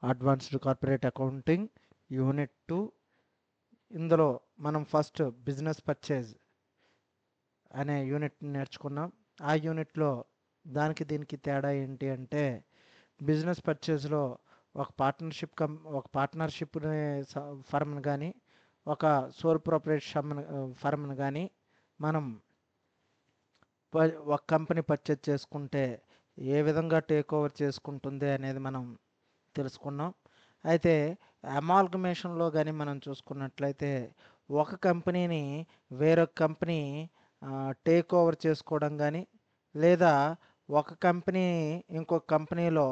Advanced corporate accounting unit 2. ఇందులో మనం first business purchase అనే యూనిట్ నేర్చుకున్నాం. ఆ యూనిట్లో దానికి దీనికి తేడా ఏంటి అంటే, బిజినెస్ పర్చేజ్లో ఒక పార్ట్నర్షిప్ ఫర్మ్ని కానీ ఒక సోల్ ప్రొపరేషన్ ఫర్మ్ని కానీ మనం ఒక కంపెనీ పర్చేజ్ చేసుకుంటే ఏ విధంగా టేక్ ఓవర్ చేసుకుంటుంది అనేది మనం తెలుసుకున్నాం. అయితే అమాల్గమేషన్లో కానీ మనం చూసుకున్నట్లయితే ఒక కంపెనీని వేరొక కంపెనీ టేక్ ఓవర్ చేసుకోవడం కానీ, లేదా ఒక కంపెనీ ఇంకొక కంపెనీలో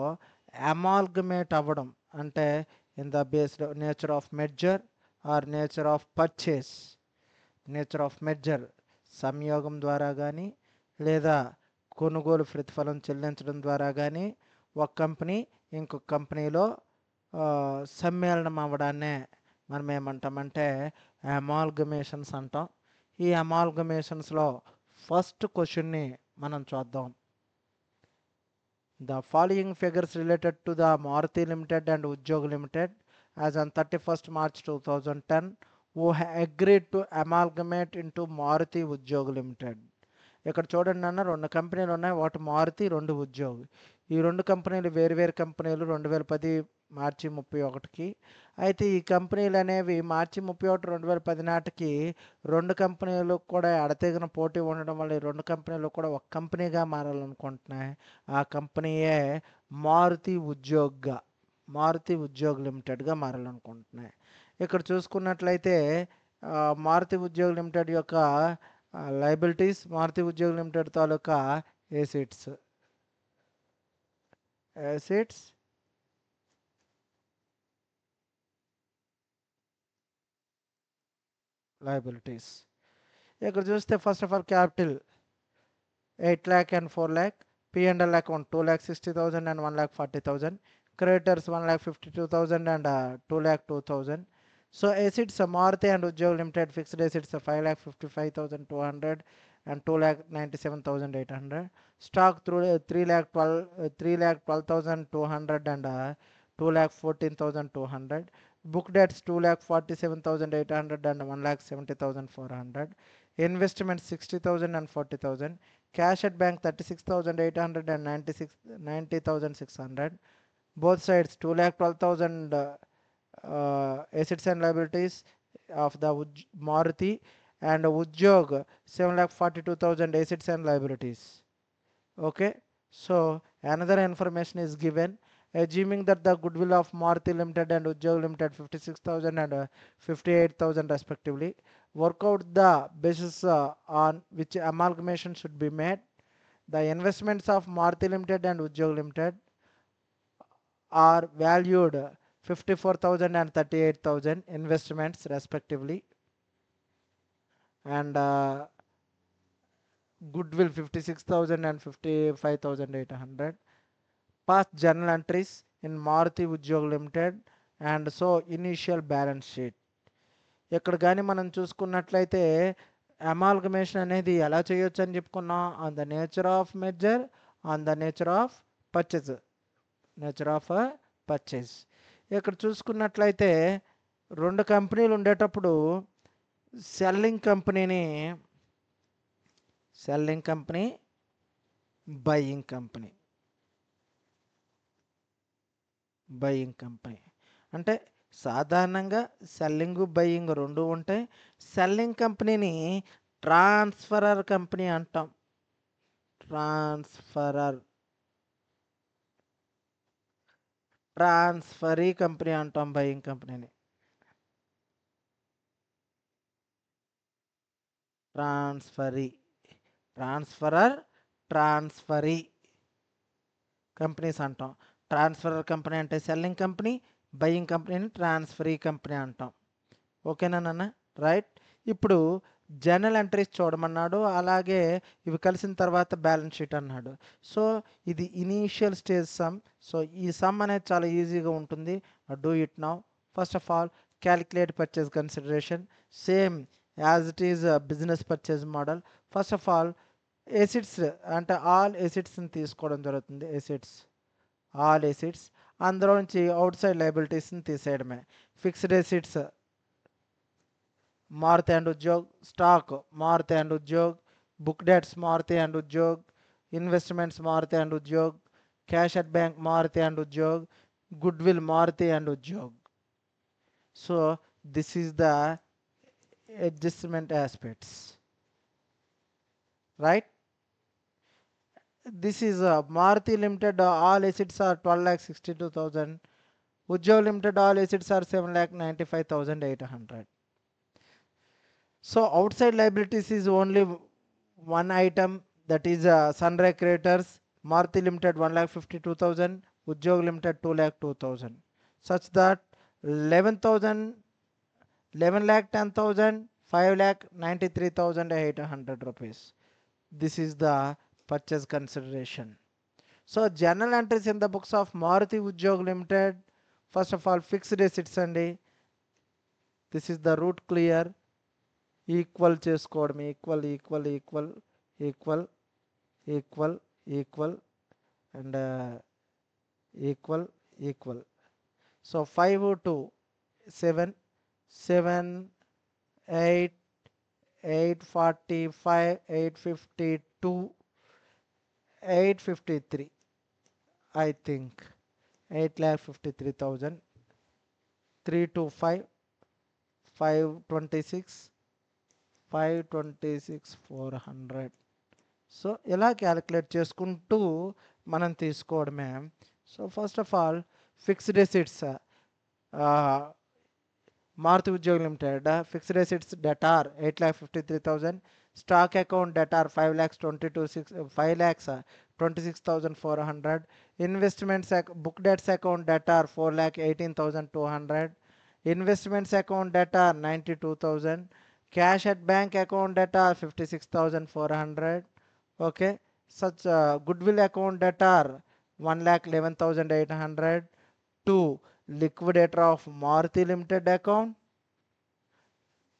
అమాల్గమేట్ అవ్వడం అంటే in the based nature of merger or nature of purchase. Nature of merger సంయోగం ద్వారా కానీ, లేదా కొనుగోలు ప్రతిఫలం చెల్లించడం ద్వారా కానీ ఒక కంపెనీ ఇంకొక కంపెనీలో సమ్మేళనం అవ్వడాన్నే మనం ఏమంటామంటే అమాల్గమేషన్స్ అంటాం. ఈ అమాల్గమేషన్స్లో ఫస్ట్ క్వశ్చన్ని మనం చూద్దాం. The following figures related to the Maruti limited and Udyog limited as on 31st March 2010 who agreed to amalgamate into Maruti Udyog limited. ఇక్కడ చూడండి అన్న, 2 కంపెనీలు ఉన్నాయి. ఒకటి మారుతి, 2 ఉద్యోగ్. ఈ 2 కంపెనీలు వేరు కంపెనీలు 2010 మార్చి 31కి. అయితే ఈ కంపెనీలు అనేవి మార్చి 31, 2010 నాటికి 2 కంపెనీలు కూడా ఎడతెగిన పోటీ ఉండడం వల్ల ఈ 2 కంపెనీలు కూడా ఒక కంపెనీగా మారాలనుకుంటున్నాయి. ఆ కంపెనీయే మారుతి ఉద్యోగ్ లిమిటెడ్గా మారాలనుకుంటున్నాయి. ఇక్కడ చూసుకున్నట్లయితే మారుతి ఉద్యోగ్ లిమిటెడ్ యొక్క లయబిలిటీస్, మారుతి ఉద్యోగ్ లిమిటెడ్ తాలూకా ఎసిట్స్ లయబిలిటీస్. ఇక్కడ చూస్తే first of all capital 8 lakh and 4 lakh, P&L account 2,60,000 and 1,40,000, creditors 1,52,000 and 2,02,000. So assets Maruti and Udyog Limited fixed assets 5,55,200 and 2,97,800. Stock 3,12,200 and 2,14,200. Book debts 2,47,800 and 1,70,400. Investment 60,000 and 40,000. Cash at bank 36,800 and 90,600. Both sides 2,12,000 assets and liabilities of the Maruti, and Udyog 7,42,000 assets and liabilities. Okay, so another information is given. Assuming that the goodwill of Maruti Limited and Udyog Limited 56,000 and 58,000 respectively, work out the basis on which amalgamation should be made. The investments of Maruti Limited and Udyog Limited are valued 54,000 and 38,000 investments respectively, and goodwill 56,000 and 55,800. Past journal entries in Maruti Udyog Limited and so initial balance sheet. ఇక్కడ కానీ మనం చూసుకున్నట్లయితే amalgamation అనేది ఎలా చేయొచ్చు అని చెప్పుకున్నాం. On the nature of merger, on the nature of purchase. ఇక్కడ చూసుకున్నట్లయితే 2 కంపెనీలు ఉండేటప్పుడు సెల్లింగ్ కంపెనీ, బయింగ్ కంపెనీ అంటే సాధారణంగా సెల్లింగ్ బయింగ్ 2 ఉంటాయి. సెల్లింగ్ కంపెనీని ట్రాన్స్ఫరర్ కంపెనీ అంటాం. ట్రాన్స్ఫరీ కంపెనీ అంటాం బయింగ్ కంపెనీని. ట్రాన్స్ఫరీ కంపెనీస్ అంటాం. ట్రాన్స్ఫరర్ కంపెనీ అంటే సెల్లింగ్ కంపెనీ, బయింగ్ కంపెనీని ట్రాన్స్ఫరీ కంపెనీ అంటాం. ఓకేనా నాన్న? రైట్. ఇప్పుడు జర్నల్ ఎంట్రీస్ చూడమన్నాడు, అలాగే ఇవి కలిసిన తర్వాత బ్యాలెన్స్ షీట్ అన్నాడు. సో ఇది ఇనీషియల్ స్టేజ్ సమ్. సో ఈ సమ్ అనేది చాలా ఈజీగా ఉంటుంది. Do it now. First of all calculate purchase consideration, same as it is business purchase model. First of all assets అంటే ఆల్ ఎసిట్స్ని తీసుకోవడం జరుగుతుంది. ఆల్ ఎసిట్స్ అందులో నుంచి అవుట్ సైడ్ లయబిలిటీస్ని తీసేయడమే. Fixed assets Maruti and Udyog, stock Maruti and Udyog, book debts Maruti and Udyog, investments Maruti and Udyog, cash at bank Maruti and Udyog, goodwill Maruti and Udyog. So this is the adjustment aspects, right? This is Maruti Limited, all assets are 12,62,000. Udyog Limited, all assets are 7,95,800. So outside liabilities is only one item, that is Sunray Creditors. Maruti Limited 1,52,000, Udyog Limited 2,02,000, such that 11,10,000, 5,93,800 rupees. This is the purchase consideration. So journal entries in the books of Maruti Udyog Limited, first of all fixed assets అండి. This is the root clear, equal చేసుకోవడం, equal equal equal equal equal equal and equal equal. So 5 2 7 7 8 845 852 853, I think 8,53,000, 325 526 526 400. So ఇలా calculate చేసుకుంటూ మనం తీసుకోవడమే. So first of all fixed assets Maruti Udyog Limited, fixed assets debtor 8,53,000, stock account debtor 5,26,400, investments book debts account debtor 4,18,200, investments account debtor 92,000, cash at bank account debtor 56,400. Okay, such goodwill account debtor 1,11,800. 2 liquidator of Maruti Limited account,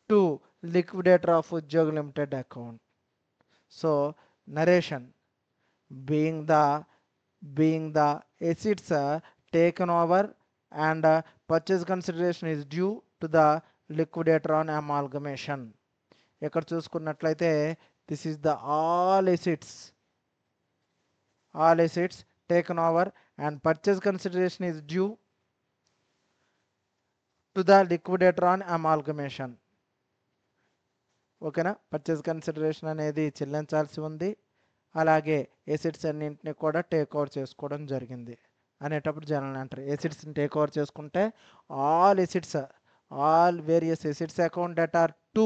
2 liquidator of Udyog Limited account. So narration, being the assets taken over and purchase consideration is due to the liquidator on amalgamation. ఇక్కడ చూసుకున్నట్లయితే this is the all assets taken over and purchase consideration is due to the liquidator on amalgamation. ఓకేనా, purchase consideration అనేది చెల్లించాల్సి ఉంది, అలాగే ఎసిడ్స్ అన్నింటినీ కూడా take over చేసుకోవడం జరిగింది అనేటప్పుడు జనరల్ ఎంట్రీ. ఎసిడ్స్ని టేక్ ఓవర్ చేసుకుంటే all various assets account that are to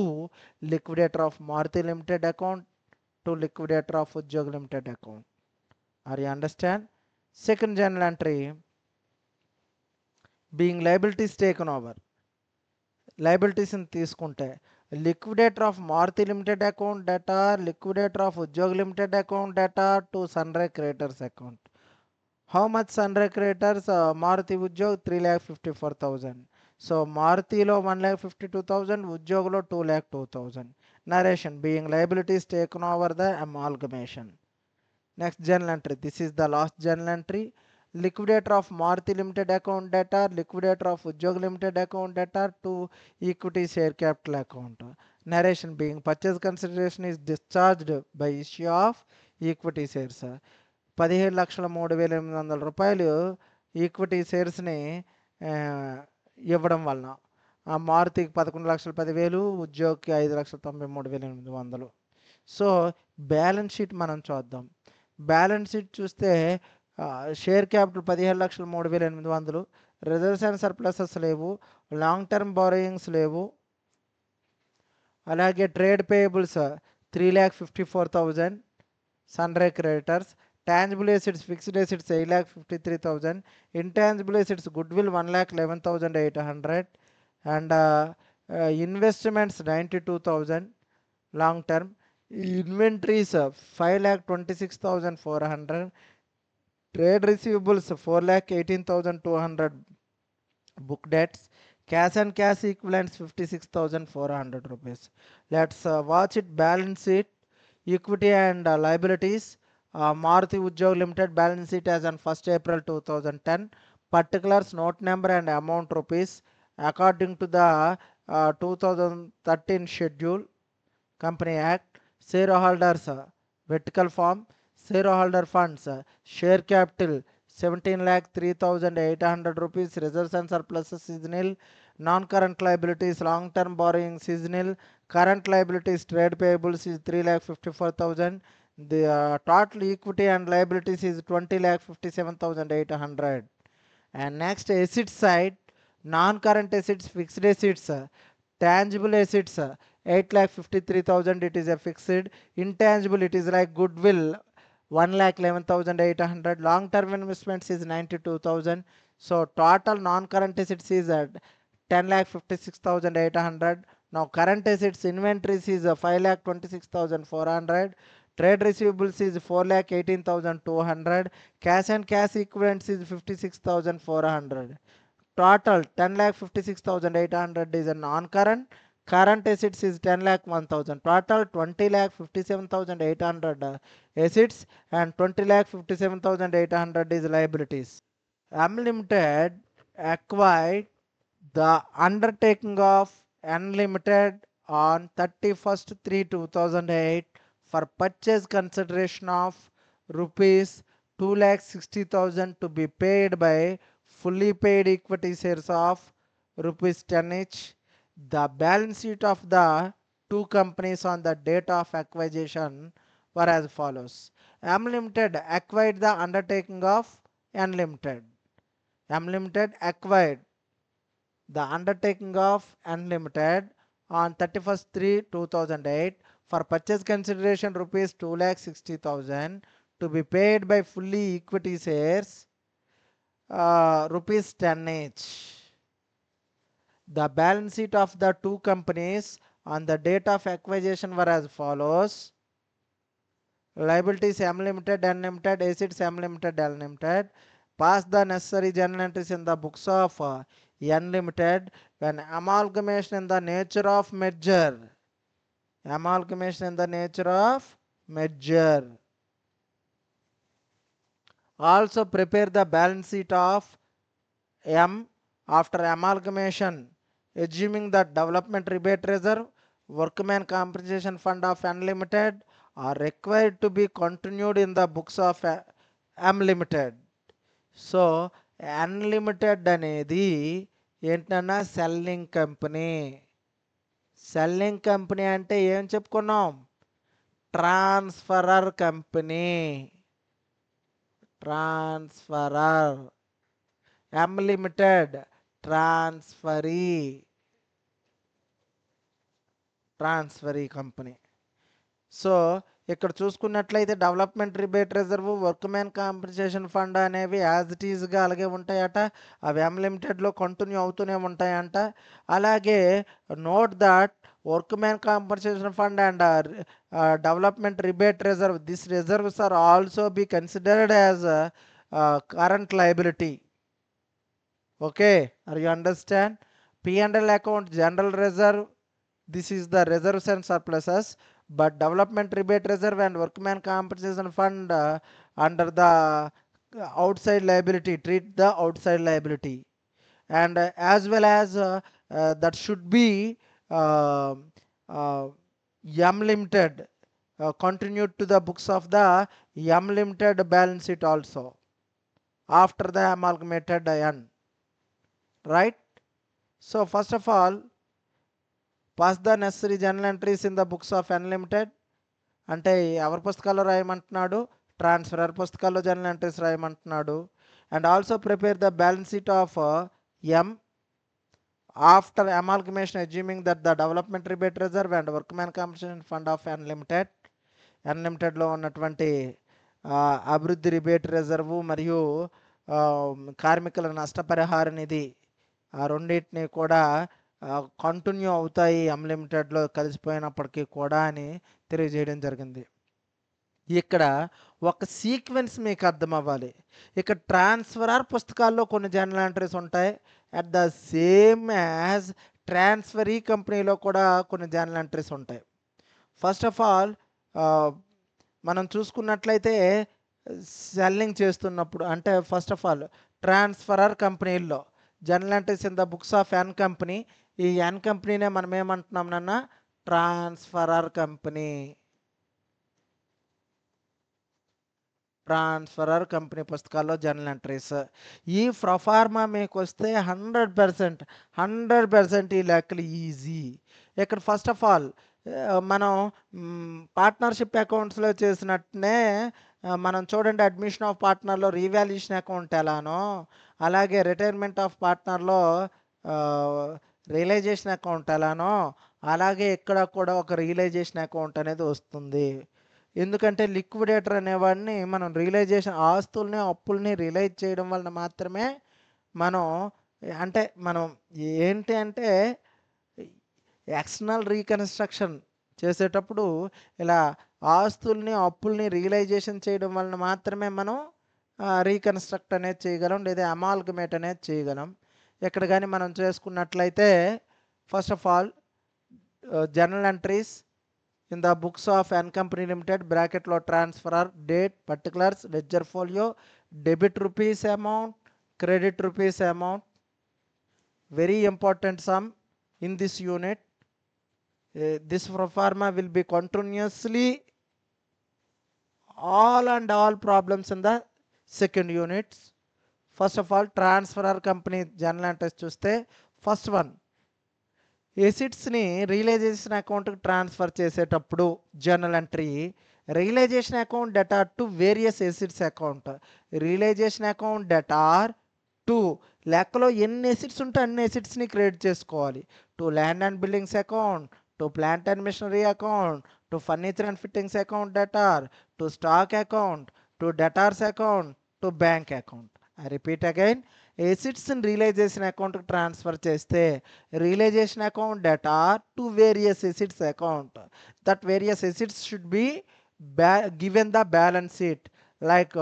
liquidator of Maruti Limited account to liquidator of Udyog Limited account. Are you understand? Second journal entry, being liabilities taken over. Liabilities in తీసుకుంటే liquidator of Maruti Limited account data, liquidator of Udyog Limited account data to Sunray Creditors account. How much Sunray Creditors? Maruti Udyog 3,54,000. So Marutiలో 1,52,000, Udyogలో 2,02,000. Narration, being liabilities taken over the amalgamation. Next journal entry, this is the last journal entry. Liquidator of Maruti Limited account data, liquidator of Udyog Limited account data to equity share capital account. Narration, being purchase consideration is discharged by issue of equity shares. 17,03,800 రూపాయలు equity షేర్స్ని ఇవ్వడం వలన మారుతికి 11,10,000, ఉద్యోగికి 5,93,800. So balance sheet మనం చూద్దాం. Balance sheet చూస్తే share capital 17,03,800, reserves and surpluses లేవు, long term borrowings లేవు, అలాగే trade payables 3,54,000 Sunray creditors, tangible assets, fixed assets 8,53,000, intangible assets goodwill 1,11,800 and investments 92,000 long term, inventories 5,26,400, trade receivables 4,18,200, book debts, cash and cash equivalents 56,400 rupees. Let's watch it. Balance sheet, equity and liabilities. Maruti Udyog Limited balance sheet as on 1st April 2010. particulars, note number and amount rupees according to the 2013 schedule, Company Act, shareholders vertical form, shareholder funds, share capital 17,03,800 rupees, reserves and surpluses is nil, non-current liabilities, long-term borrowings is nil, current liabilities, trade payables is 3,54,000. The total equity and liabilities is 20,57,800. And next, asset side, non-current assets, fixed assets, tangible assets 8,53,000, it is a fixed. Intangible, it is like goodwill 1,11,800. long term investments is 92,000. So total non-current assets is at 10,56,800. Now current assets, inventories is 5,26,400. Trade receivables is 4,18,200. Cash and cash equivalents is 56,400. Total 10,56,800 is a non-current. Current assets is 10,01,000. Total 20,57,800 assets and 20,57,800 is liabilities. M Limited acquired the undertaking of N Limited on 31st/3/2008 for purchase consideration of rupees 2,60,000 to be paid by fully paid equity shares of rupees 10 each. The balance sheet of the two companies on the date of acquisition were as follows. M Limited acquired the undertaking of N Limited. M Limited acquired the undertaking of N Limited on 31st/3/2008 for purchase consideration rupees 2,60,000 to be paid by fully equity shares rupees 10 each. The balance sheet of the two companies on the date of acquisition were as follows. Liabilities M Limited, N Limited, assets M Limited, L Limited. Pass the necessary journal entries in the books of N Limited when amalgamation in the nature of merger. Amalgamation in the nature of merger. Also prepare the balance sheet of M after amalgamation, assuming that development rebate reserve, workman compensation fund of N Limited are required to be continued in the books of M Limited. So N Limited అనేది ఏంటన్నా selling company. Selling company అంటే ఏం చెప్పుకున్నాం? Transferor company. Transferor. M Limited transferee company. So ఇక్కడ చూసుకున్నట్లయితే development rebate reserve, workmen compensation fund అనేవి as it ఈజ్గా అలాగే ఉంటాయట. అవి M లిమిటెడ్లో కంటిన్యూ అవుతూనే ఉంటాయంట. అలాగే note that workmen compensation fund and development rebate reserve, this reserves are also be considered as current liability. Okay, are you understand? P&L account, general reserve, this is the reserves and surpluses, but development rebate reserve and workman compensation fund under the outside liability, treat the outside liability. And as well as that should be M Limited continued to the books of the M Limited balance sheet also after the amalgamated N. Right? So first of all, pass the necessary journal entries in the books of N Limited. అంటే ఎవరి పుస్తకాల్లో రాయమంటున్నాడు? Transferor పుస్తకాల్లో journal entries రాయమంటున్నాడు. And also prepare the balance sheet of M after amalgamation assuming that the development rebate reserve and workmen compensation fund of N Limited. N Limitedలో ఉన్నటువంటి అభివృద్ధి rebate reserve మరియు కార్మికుల నష్టపరిహార నిధి, ఆ రెండింటిని కూడా కంటిన్యూ అవుతాయి M లిమిటెడ్లో కలిసిపోయినప్పటికీ కూడా అని తెలియజేయడం జరిగింది. ఇక్కడ ఒక సీక్వెన్స్ మీకు అర్థం అవ్వాలి. ఇక్కడ ట్రాన్స్ఫరర్ పుస్తకాల్లో కొన్ని జర్నల్ ఎంట్రీస్ ఉంటాయి. At the same as transferee కంపెనీలో కూడా కొన్ని జర్నల్ ఎంట్రీస్ ఉంటాయి. ఫస్ట్ ఆఫ్ ఆల్ మనం చూసుకున్నట్లయితే సెల్లింగ్ చేస్తున్నప్పుడు, అంటే ఫస్ట్ ఆఫ్ ఆల్ ట్రాన్స్ఫరర్ కంపెనీల్లో journal entries in the books of N company. ఈ ఎన్ కంపెనీనే మనం ఏమంటున్నాం నాన్న? Transferor company. ట్రాన్స్ఫరర్ కంపెనీ పుస్తకాల్లో జర్నల్ ఎంట్రీస్. ఈ ప్రొఫార్మా మీకు వస్తే 100% ఈ లెక్కలు ఈజీ. ఇక్కడ ఫస్ట్ ఆఫ్ ఆల్ మనం పార్ట్నర్షిప్ అకౌంట్స్లో చేసినట్టునే మనం చూడండి, అడ్మిషన్ ఆఫ్ పార్ట్నర్లో రీవాల్యుయేషన్ అకౌంట్ ఎలానో, అలాగే రిటైర్మెంట్ ఆఫ్ పార్ట్నర్లో రియలైజేషన్ అకౌంట్ ఎలానో, అలాగే ఇక్కడ కూడా ఒక రియలైజేషన్ అకౌంట్ అనేది వస్తుంది. ఎందుకంటే లిక్విడేటర్ అనేవాడిని మనం రియలైజేషన్ ఆస్తుల్ని అప్పుల్ని రియలైజ్ చేయడం వలన మాత్రమే మనం మనం ఏంటి అంటే ఎక్స్టర్నల్ రీకన్స్ట్రక్షన్ చేసేటప్పుడు ఇలా ఆస్తుల్ని అప్పుల్ని రియలైజేషన్ చేయడం వలన మాత్రమే మనం రీకన్స్ట్రక్ట్ అనేది చేయగలం, లేదా అమాల్గమేట్ అనేది చేయగలం. ఇక్కడ కానీ మనం చేసుకున్నట్లయితే first of all journal entries in the books of N Company Limited bracket లో transfer date particulars ledger folio debit rupees amount credit rupees amount. Very important sum in this unit. This proforma will be continuously all problems in the second units. First of all transfer company journal entries చూస్తే first one ఎసిడ్స్ని realisation అకౌంట్కి transfer చేసేటప్పుడు journal entry realisation account debtor to various assets account. Realisation account debtor to లెక్కలో ఎన్ని assets ఉంటే అన్ని ఎసిడ్స్ని create చేసుకోవాలి. To land and buildings account, to plant and machinery account, to furniture and fittings account debtor, to stock account, to debtors account, to bank account. I repeat again, ఎసిడ్స్ని realisation అకౌంట్కి transfer చేస్తే realisation account debtor to various assets account. That various assets should be given the balance sheet like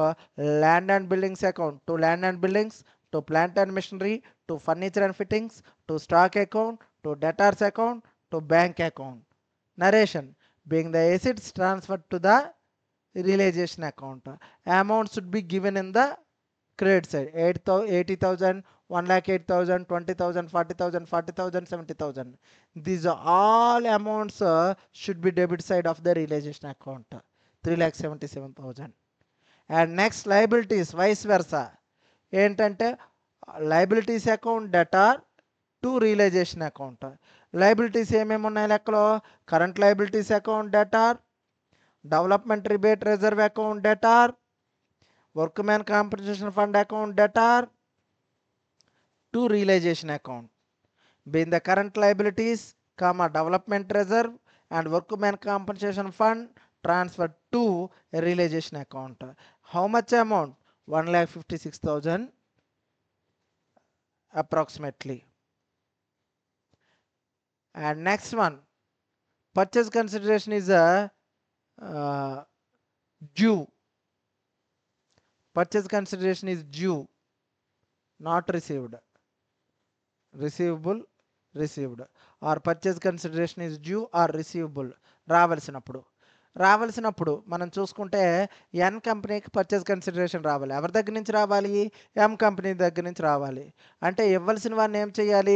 land and buildings account to land and buildings, to plant and machinery, to furniture and fittings, to stock account, to debtors account, to bank account. Narration being the acids transferred to the realization account. Amount should be given in the credit side. 80,000, 1,08,000, 20,000, 40,000, 40,000, 70,000. These are all amounts should be debit side of the realization account. 3,77,000. And next liabilities vice versa. ఏంటంటే liabilities account debtor to realization account. Liabilities ఏమేమి ఉన్నాయి లెక్కలో? Current liabilities account debtor, development rebate reserve account debtor, workman compensation fund account debtor to realisation account. Being the current liabilities development reserve and workman compensation fund transfer to realisation account. How much amount? 1,56,000 approximately. And next one, purchase consideration is a due. Purchase consideration is due, not received. Receivable, received. Or purchase consideration is due or receivable. రావాల్సినప్పుడు మనం చూసుకుంటే ఎన్ కంపెనీకి purchase consideration రావాలి. ఎవరి దగ్గర నుంచి రావాలి? ఎం company దగ్గర నుంచి రావాలి. అంటే ఇవ్వాల్సిన వాడిని ఏం చేయాలి?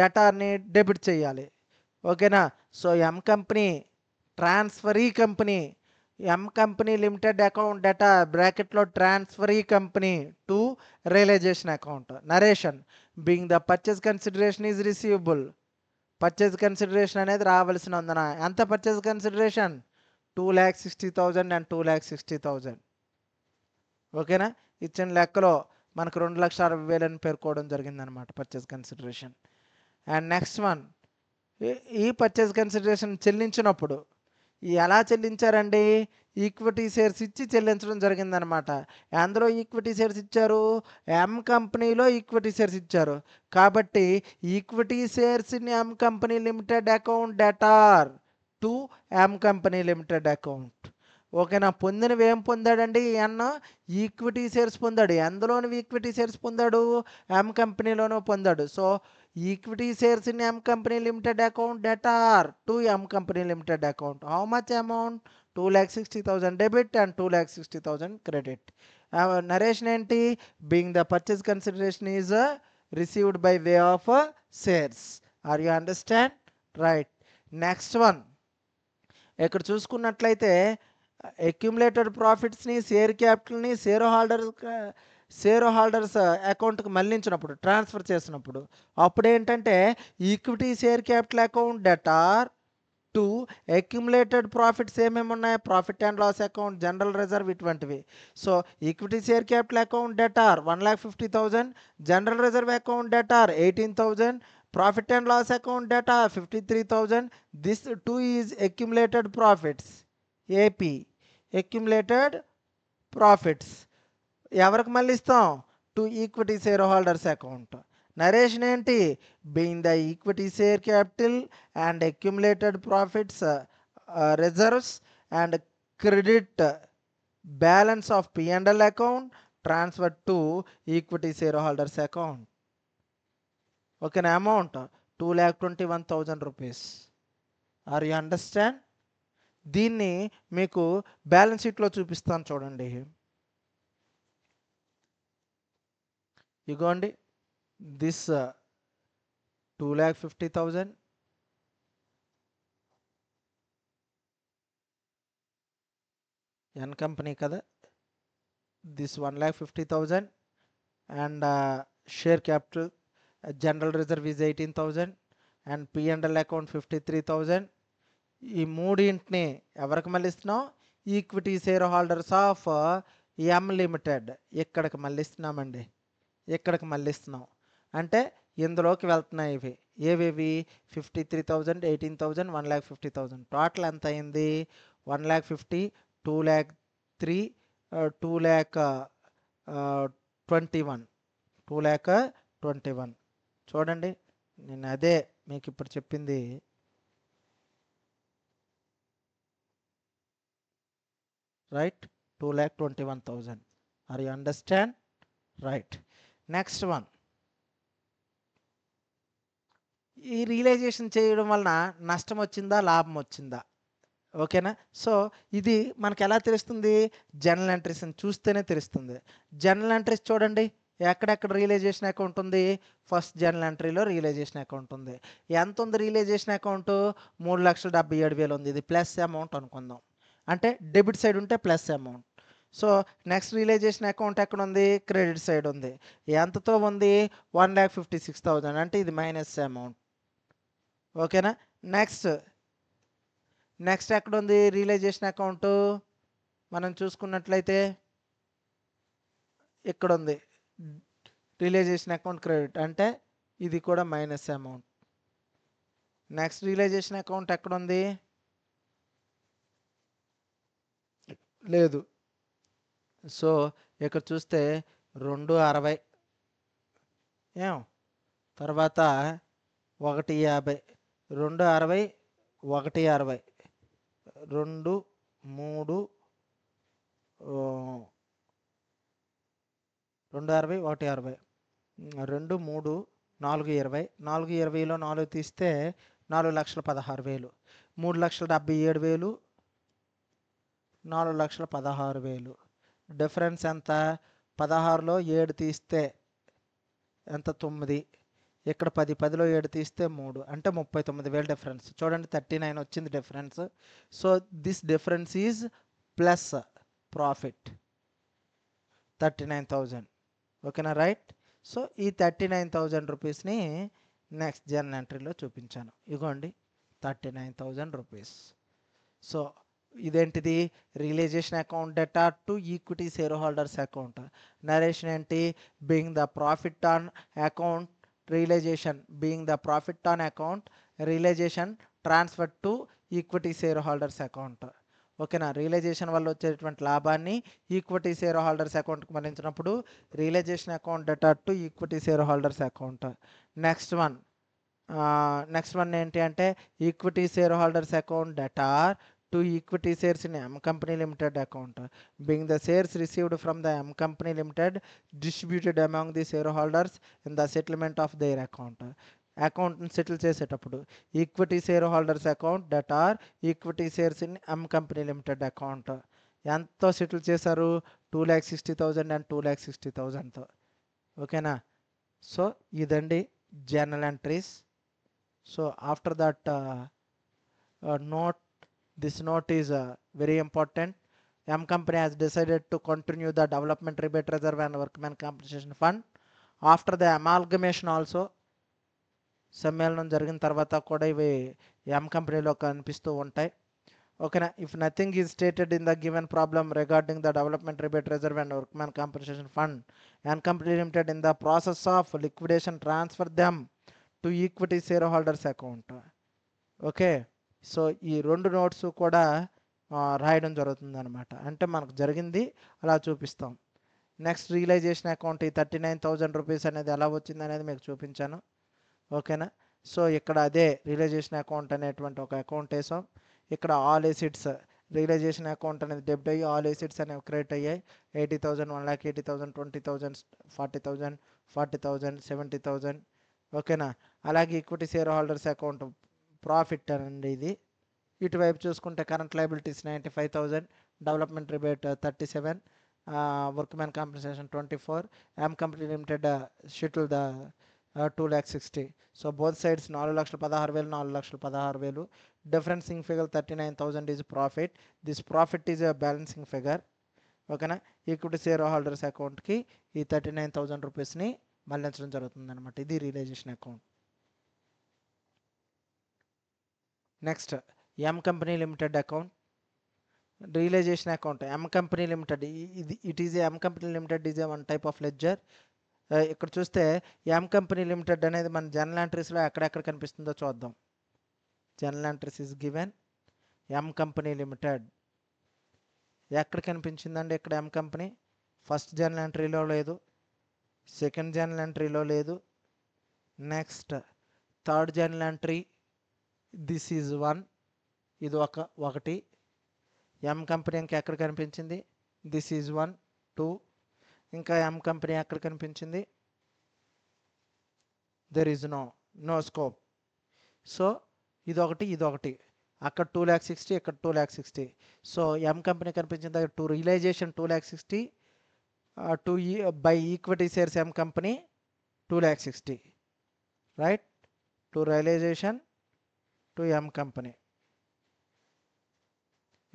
డెటార్ని డెబిట్ చేయాలి. ఓకేనా? So M company transferee company, M company limited account debtor బ్రాకెట్లో transferee company to realisation account. Narration being the purchase consideration is receivable. Purchase consideration అనేది రావాల్సినందున ఎంత పర్చేజ్ కన్సిడరేషన్? 2,60,000 and 2,60,000. ఓకేనా? ఇచ్చిన లెక్కలో మనకు 2,60,000 అని పేర్కోవడం జరిగిందనమాట purchase consideration. And next one, ఈ పర్చేజ్ కన్సిడరేషన్ చెల్లించినప్పుడు ఎలా చెల్లించారండి? ఈక్విటీ షేర్స్ ఇచ్చి చెల్లించడం జరిగిందనమాట. అందులో ఈక్విటీ షేర్స్ ఇచ్చారు, ఎం కంపెనీలో ఈక్విటీ షేర్స్ ఇచ్చారు. కాబట్టి equity shares in M company limited account debtor to M company limited account. ఓకేనా? పొందినవి ఏం పొందాడండి? ఎన్ ఈక్విటీ షేర్స్ పొందాడు. ఎందులోని ఈక్విటీ షేర్స్ పొందాడు? ఎం కంపెనీలోనూ పొందాడు. So equity shares in M company limited account debtor to M company limited account. How much amount? 2,60,000 debit and 2,60,000 credit. Narration ఏంటి? Being the purchase consideration is received by way of shares. Are you understand? Right. Next one, ఇక్కడ చూసుకున్నట్లయితే accumulated ప్రాఫిట్స్ని, share క్యాపిటల్ని share holders అకౌంట్కి మళ్ళించినప్పుడు, transfer చేసినప్పుడు అప్పుడు ఏంటంటే equity share capital account debtor to accumulated profits ఏమేమి ఉన్నాయి? Profit and loss account, general reserve, ఇటువంటివి. So equity share capital account debtor 1,50,000, general reserve account debtor 18,000, profit and loss account data 53,000. This too is accumulated profits. AP, accumulated profits. ఎవరికి మళ్ళీ ఇస్తాం? To equity share holders account. Narration ఏంటి? Being the equity share capital and accumulated profits reserves and credit balance of P&L account transfer to equity share holders account. ఓకేనా? Amount 2,21,000 rupees. Are you understand? దీన్ని మీకు బ్యాలెన్స్ షీట్లో చూపిస్తాను చూడండి. ఇగోండి, this 2,50,000, N company కదా, this 1,50,000 and share capital, general reserve is 18,000 and P&L account 53,000. ఈ మూడింటిని ఎవరికి మళ్ళిస్తున్నాం? Equity share holders of M limited. ఇక్కడికి మళ్ళిస్తున్నామండి, ఇక్కడికి మళ్ళిస్తున్నాం. అంటే ఇందులోకి వెళ్తున్నాయి ఇవి. ఏవేవి? 53,000, 18,000, 1,50,000. టోటల్ ఎంత అయింది? 1,50,000, 2,03,000, 2,21,000, 2,21,000. చూడండి, నేను అదే మీకు ఇప్పుడు చెప్పింది. Right, 2,21,000. Are you understand? Right. Next one, ఈ రియలైజేషన్ చేయడం వలన నష్టం వచ్చిందా, లాభం వచ్చిందా? ఓకేనా? సో ఇది మనకు ఎలా తెలుస్తుంది? జర్నల్ ఎంట్రీస్ని చూస్తేనే తెలుస్తుంది. జర్నల్ ఎంట్రీస్ చూడండి, ఎక్కడెక్కడ రియలైజేషన్ అకౌంట్ ఉంది? ఫస్ట్ జర్నల్ ఎంట్రీలో రియలైజేషన్ అకౌంట్ ఉంది. ఎంత ఉంది రియలైజేషన్ అకౌంట్? 3,77,000 ఉంది. ఇది ప్లస్ అమౌంట్ అనుకుందాం, అంటే డెబిట్ సైడ్ ఉంటే plus amount. So next realisation account ఎక్కడ ఉంది? క్రెడిట్ సైడ్ ఉంది. ఎంతతో ఉంది? 1,56,000, అంటే ఇది మైనస్ అమౌంట్. ఓకేనా? నెక్స్ట్ ఎక్కడ ఉంది రియలైజేషన్ అకౌంట్? మనం చూసుకున్నట్లయితే ఇక్కడ ఉంది రియలైజేషన్ అకౌంట్ క్రెడిట్, అంటే ఇది కూడా minus amount. Next realisation account ఎక్కడ ఉంది? లేదు. సో ఇక్కడ చూస్తే 260, తర్వాత 150, 260, 160, 2, 3, 260, 160, 2, 3, 420, 420లో 4 తీస్తే 4,16,000, 3,77,000, 4,16,000. డిఫరెన్స్ ఎంత? 16లో 7 తీస్తే ఎంత? 9. ఇక్కడ 10, 10లో 7 తీస్తే 3, అంటే 39,000 డిఫరెన్స్. చూడండి, 39 వచ్చింది difference. So this difference is plus profit 39,000. ఓకేనా? రైట్. సో ఈ 39,000 రూపీస్ని నెక్స్ట్ జర్నల్ ఎంట్రీలో చూపించాను. ఇగోండి 39,000 రూపీస్. సో ఇదేంటిది? Realisation account debtor to equity share holders account. Narration ఏంటి? Being the profit on account realisation, being the profit on account realisation transfer to equity share holders account. ఓకేనా? Realisation వల్ల వచ్చేటువంటి లాభాన్ని equity share holders అకౌంట్కి మళ్ళించినప్పుడు realisation account debtor to equity share holders account. Next one ఏంటి అంటే equity share holders account debtor to equity shares in M Company Limited account, being the shares received from the M Company Limited distributed among the shareholders in the settlement of their account. అకౌంట్ని settle చేసేటప్పుడు equity share holders account that are equity shares in M company limited account. ఎంతో settle చేశారు? 2,60,000 and 2,60,000తో. ఓకేనా? So ఇదండి journal entries. So after that note, this note is very important. M company has decided to continue the development rebate reserve and workman compensation fund after the amalgamation also. సమ్మేళనం జరిగిన తర్వాత కూడా ఇవి ఎం కంపెనీలో కనిపిస్తూ ఉంటాయి. ఓకేనా? If nothing is stated in the given problem regarding the development rebate reserve and workmen compensation fund, N company limited in the process of liquidation transfer them to equity share holders account. Okay, so ఈ రెండు notes కూడా రాయడం జరుగుతుంది అనమాట. అంటే మనకు జరిగింది అలా చూపిస్తాం. నెక్స్ట్ రియలైజేషన్ అకౌంట్, ఈ 39,000 రూపీస్ అనేది ఎలా వచ్చింది అనేది మీకు చూపించాను. ఓకేనా? సో ఇక్కడ అదే రియలైజేషన్ అకౌంట్ అనేటువంటి ఒక అకౌంట్ వేసాం. ఇక్కడ ఆల్ ఎసిడ్స్ రియలైజేషన్ అకౌంట్ అనేది డెబిట్ అయ్యి ఆల్ ఎసిడ్స్ అనేవి క్రెడిట్ అయ్యాయి. 80,000, 1,80,000, 20,000, 40,000, 40,000, 70,000. ఓకేనా? అలాగే equity share holders account profit అండి ఇది. ఇటువైపు చూసుకుంటే current liabilities 95,000, development rebate 37, workmen compensation 24, M company limited schedule the 2,60,000. So both sides 4,16,000, 4,16,000. Differencing figure 39,000 is profit. This profit is a balancing figure. ఓకేనా? Equity share holders అకౌంట్కి ఈ 39,000 రూపీస్ని మళ్లించడం జరుగుతుంది అనమాట. ఇది realisation account. Next M company limited account realisation account. M company limited, ఇది it is M company limited is a one type of ledger. ఇక్కడ చూస్తే ఎం కంపెనీ లిమిటెడ్ అనేది మన జర్నల్ ఎంట్రీస్లో ఎక్కడెక్కడ కనిపిస్తుందో చూద్దాం. Journal entries is given M company limited. ఎక్కడ కనిపించిందండి ఇక్కడ ఎం కంపెనీ? ఫస్ట్ జర్నల్ ఎంట్రీలో లేదు, సెకండ్ జర్నల్ ఎంట్రీలో లేదు, next third journal entry this is 1, ఇది ఒకటి. ఎం కంపెనీ ఇంకా ఎక్కడ కనిపించింది? This is 1, 2. ఇంకా ఎం కంపెనీ ఎక్కడ కనిపించింది? There is no scope. So ఇదొకటి, ఇదొకటి. అక్కడ 2,60,000, ఇక్కడ 2,60,000. సో ఎం కంపెనీ కనిపించిన దగ్గర to realisation 2,60,000, to by equity shares M company 2,60,000. Right? To realisation to M company.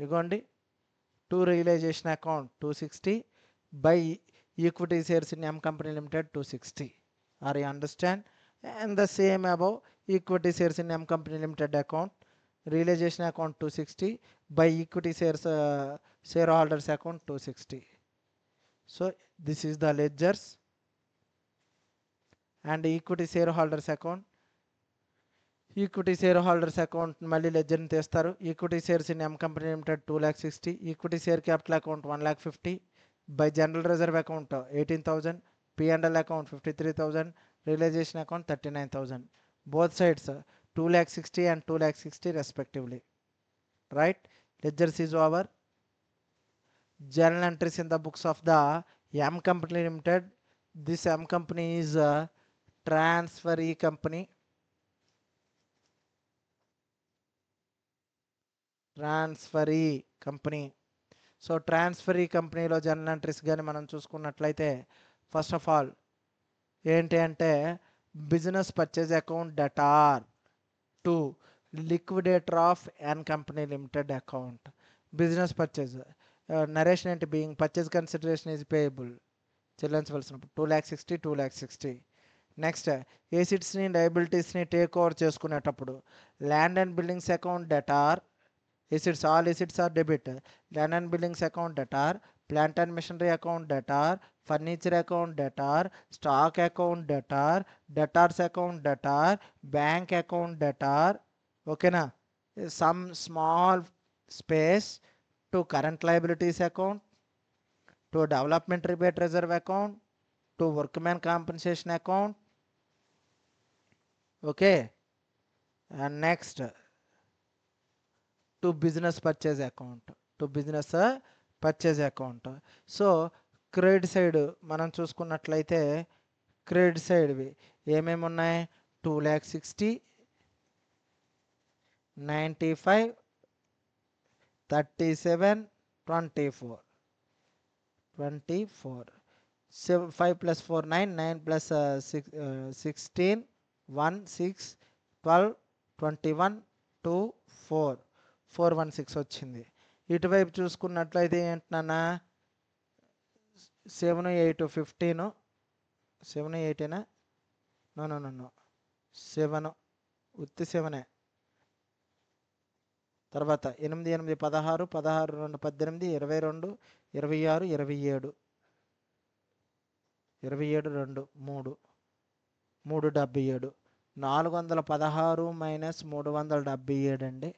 ఇగోండి, to realisation account 260, by equity shares in M company limited 260. Are you understand? And the same above equity shares in M company limited account realisation account 260, by equity shares share holders account 260. So this is the ledgers and equity share holders account. Equity share holders account మళ్ళీ లెడ్జర్ని తీస్తారు. Equity shares in M company limited 2,60,000, equity share capital account 1,50,000, by general reserve account 18,000, P&L account 53,000, realization account 39,000. Both sides 2,60,000 and 2,60,000 respectively. Right? Ledgers is over. Journal entries in the books of the M company limited. This M company is a transferee company. Transferee company. So transferee కంపెనీలో journal entries కానీ మనం చూసుకున్నట్లయితే first of all ఏంటి అంటే business purchase account debtor to liquidator of N company limited account. Business purchase narration ఏంటి? Being purchase consideration is payable, చెల్లించవలసినప్పుడు 2,60,000, 2,60,000. Next ఏసిడ్స్ని లయబిలిటీస్ని టేక్ ఓవర్ చేసుకునేటప్పుడు land and buildings account debtor. Assets, all assets are debit. Land and buildings account debtor, plant and machinery account debtor, furniture account debtor, stock account debtor, debtors account debtor, bank account debtor. Okay na? Some small space to current liabilities account, to development rebate reserve account, to workman compensation account. Okay, and next to business purchase account, to business purchase account. So credit side మనం చూసుకున్నట్లయితే credit సైడ్వి ఏమేమి ఉన్నాయి? 2,60,000, 95, 37, 24. 24. 5 plus 4 9, 9 plus 16 1 6 12 21 2 4 416 వచ్చింది. ఇటువైపు చూసుకున్నట్లయితే ఏంటన్నా 7 8 15 7 8 no 7 ఉత్తి 7. తర్వాత 8 8 16 16 2 18 22 26 27 27 2 3 377 416 మైనస్ 377 అండి.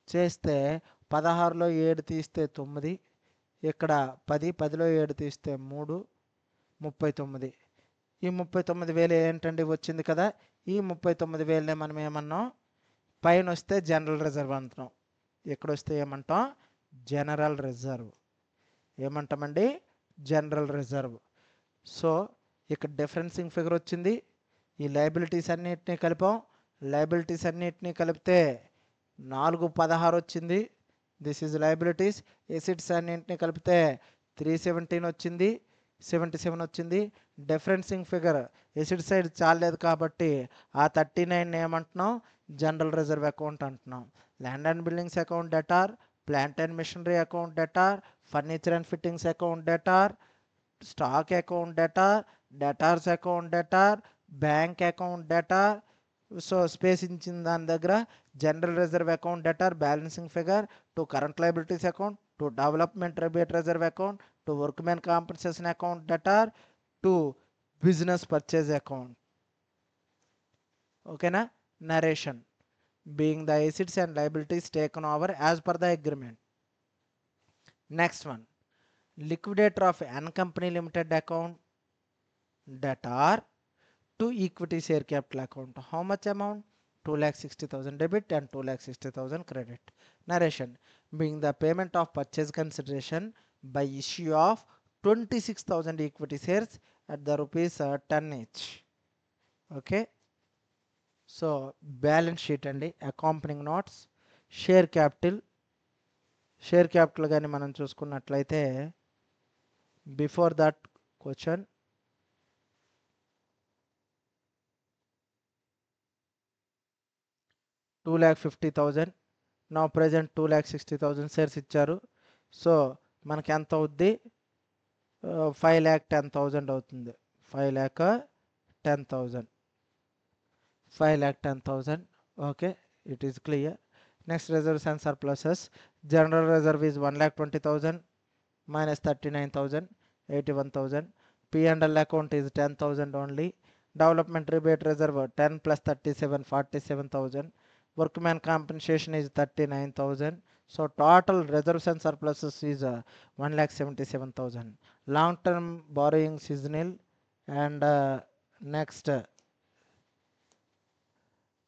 చేస్తే 16లో 7 తీస్తే 9, ఇక్కడ 10 10లో 7 తీస్తే 3 39. ఈ 39,000 ఏంటండి వచ్చింది కదా. ఈ 39,000నే మనం ఏమన్నాం, పైన వస్తే జనరల్ రిజర్వ్ అంటున్నాం, ఇక్కడ వస్తే ఏమంటాం, జనరల్ రిజర్వ్. ఏమంటామండి, జనరల్ రిజర్వ్. సో ఇక్కడ డిఫరెన్సింగ్ ఫిగర్ వచ్చింది. ఈ లయబిలిటీస్ అన్నిటినీ కలిపాం. లయబిలిటీస్ అన్నిటినీ కలిపితే 416 వచ్చింది. This is liabilities. ఎసిడ్స్ అన్నింటినీ కలిపితే 317 వచ్చింది, 77 వచ్చింది. డిఫరెన్సింగ్ ఫిగర్ ఎసిడ్ సైడ్ చాలేదు కాబట్టి ఆ 39 ఏమంటున్నాం, జనరల్ రిజర్వ్ అకౌంట్ అంటున్నాం. Land and buildings account debtor, plant and machinery account debtor, furniture and fittings account debtor, stock account debtor, debtors account debtor, bank account debtor. So space ఇచ్చిన దాని దగ్గర general reserve account debtor balancing figure to current liabilities account to development rebate reserve account to workmen compensation account debtor to business purchase account. ఓకేనా. Narration being the assets and liabilities taken over as per the agreement. Next one, liquidator of N company limited account debtor to equity share capital account. How much amount? 2,60,000 debit and 2,60,000 credit. Narration being the payment of purchase consideration by issue of 26,000 equity shares at the rupees 10 each. Okay. So balance sheet అండి, accompanying notes, share capital. Share capital కానీ మనం చూసుకున్నట్లయితే before that question $250,000, నా present 2,60,000 shares ఇచ్చారు. So మనకి ఎంత అవుద్ది, 5,10,000 అవుతుంది. 5,10,000. 5,10,000. Okay, it is clear. Next, reserves and surpluses. General reserve is 1,20,000 minus 39,000, 81,000. P&L account is 10,000 only. Development rebate reserve 10 plus 37, 47,000. Workman compensation is 39,000. So total reserves and surpluses is 1,77,000. Long term borrowings is nil. And next,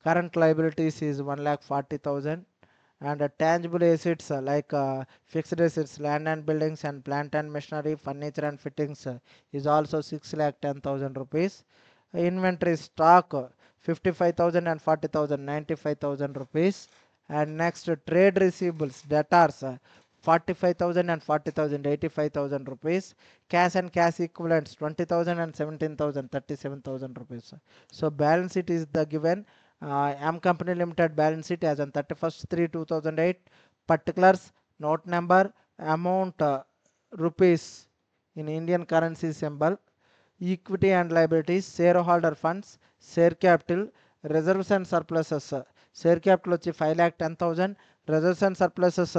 current liabilities is 1,40,000. And tangible assets like fixed assets, land and buildings and plant and machinery, furniture and fittings is also 6,10,000 rupees. Inventory stock 55,000 and 40,000, 95,000 rupees. And next, trade receivables debtors 45,000 and 40,000, 85,000 rupees. Cash and cash equivalents 20,000 and 17,000, 37,000 rupees. So balance sheet is the given. M Company Limited balance sheet as on 31st/3/2008. Particulars, note number, amount rupees in Indian currency symbol, equity and liabilities, shareholder funds, share capital, reserves and surpluses. Share capital వచ్చి 5,10,000, reserves and surpluses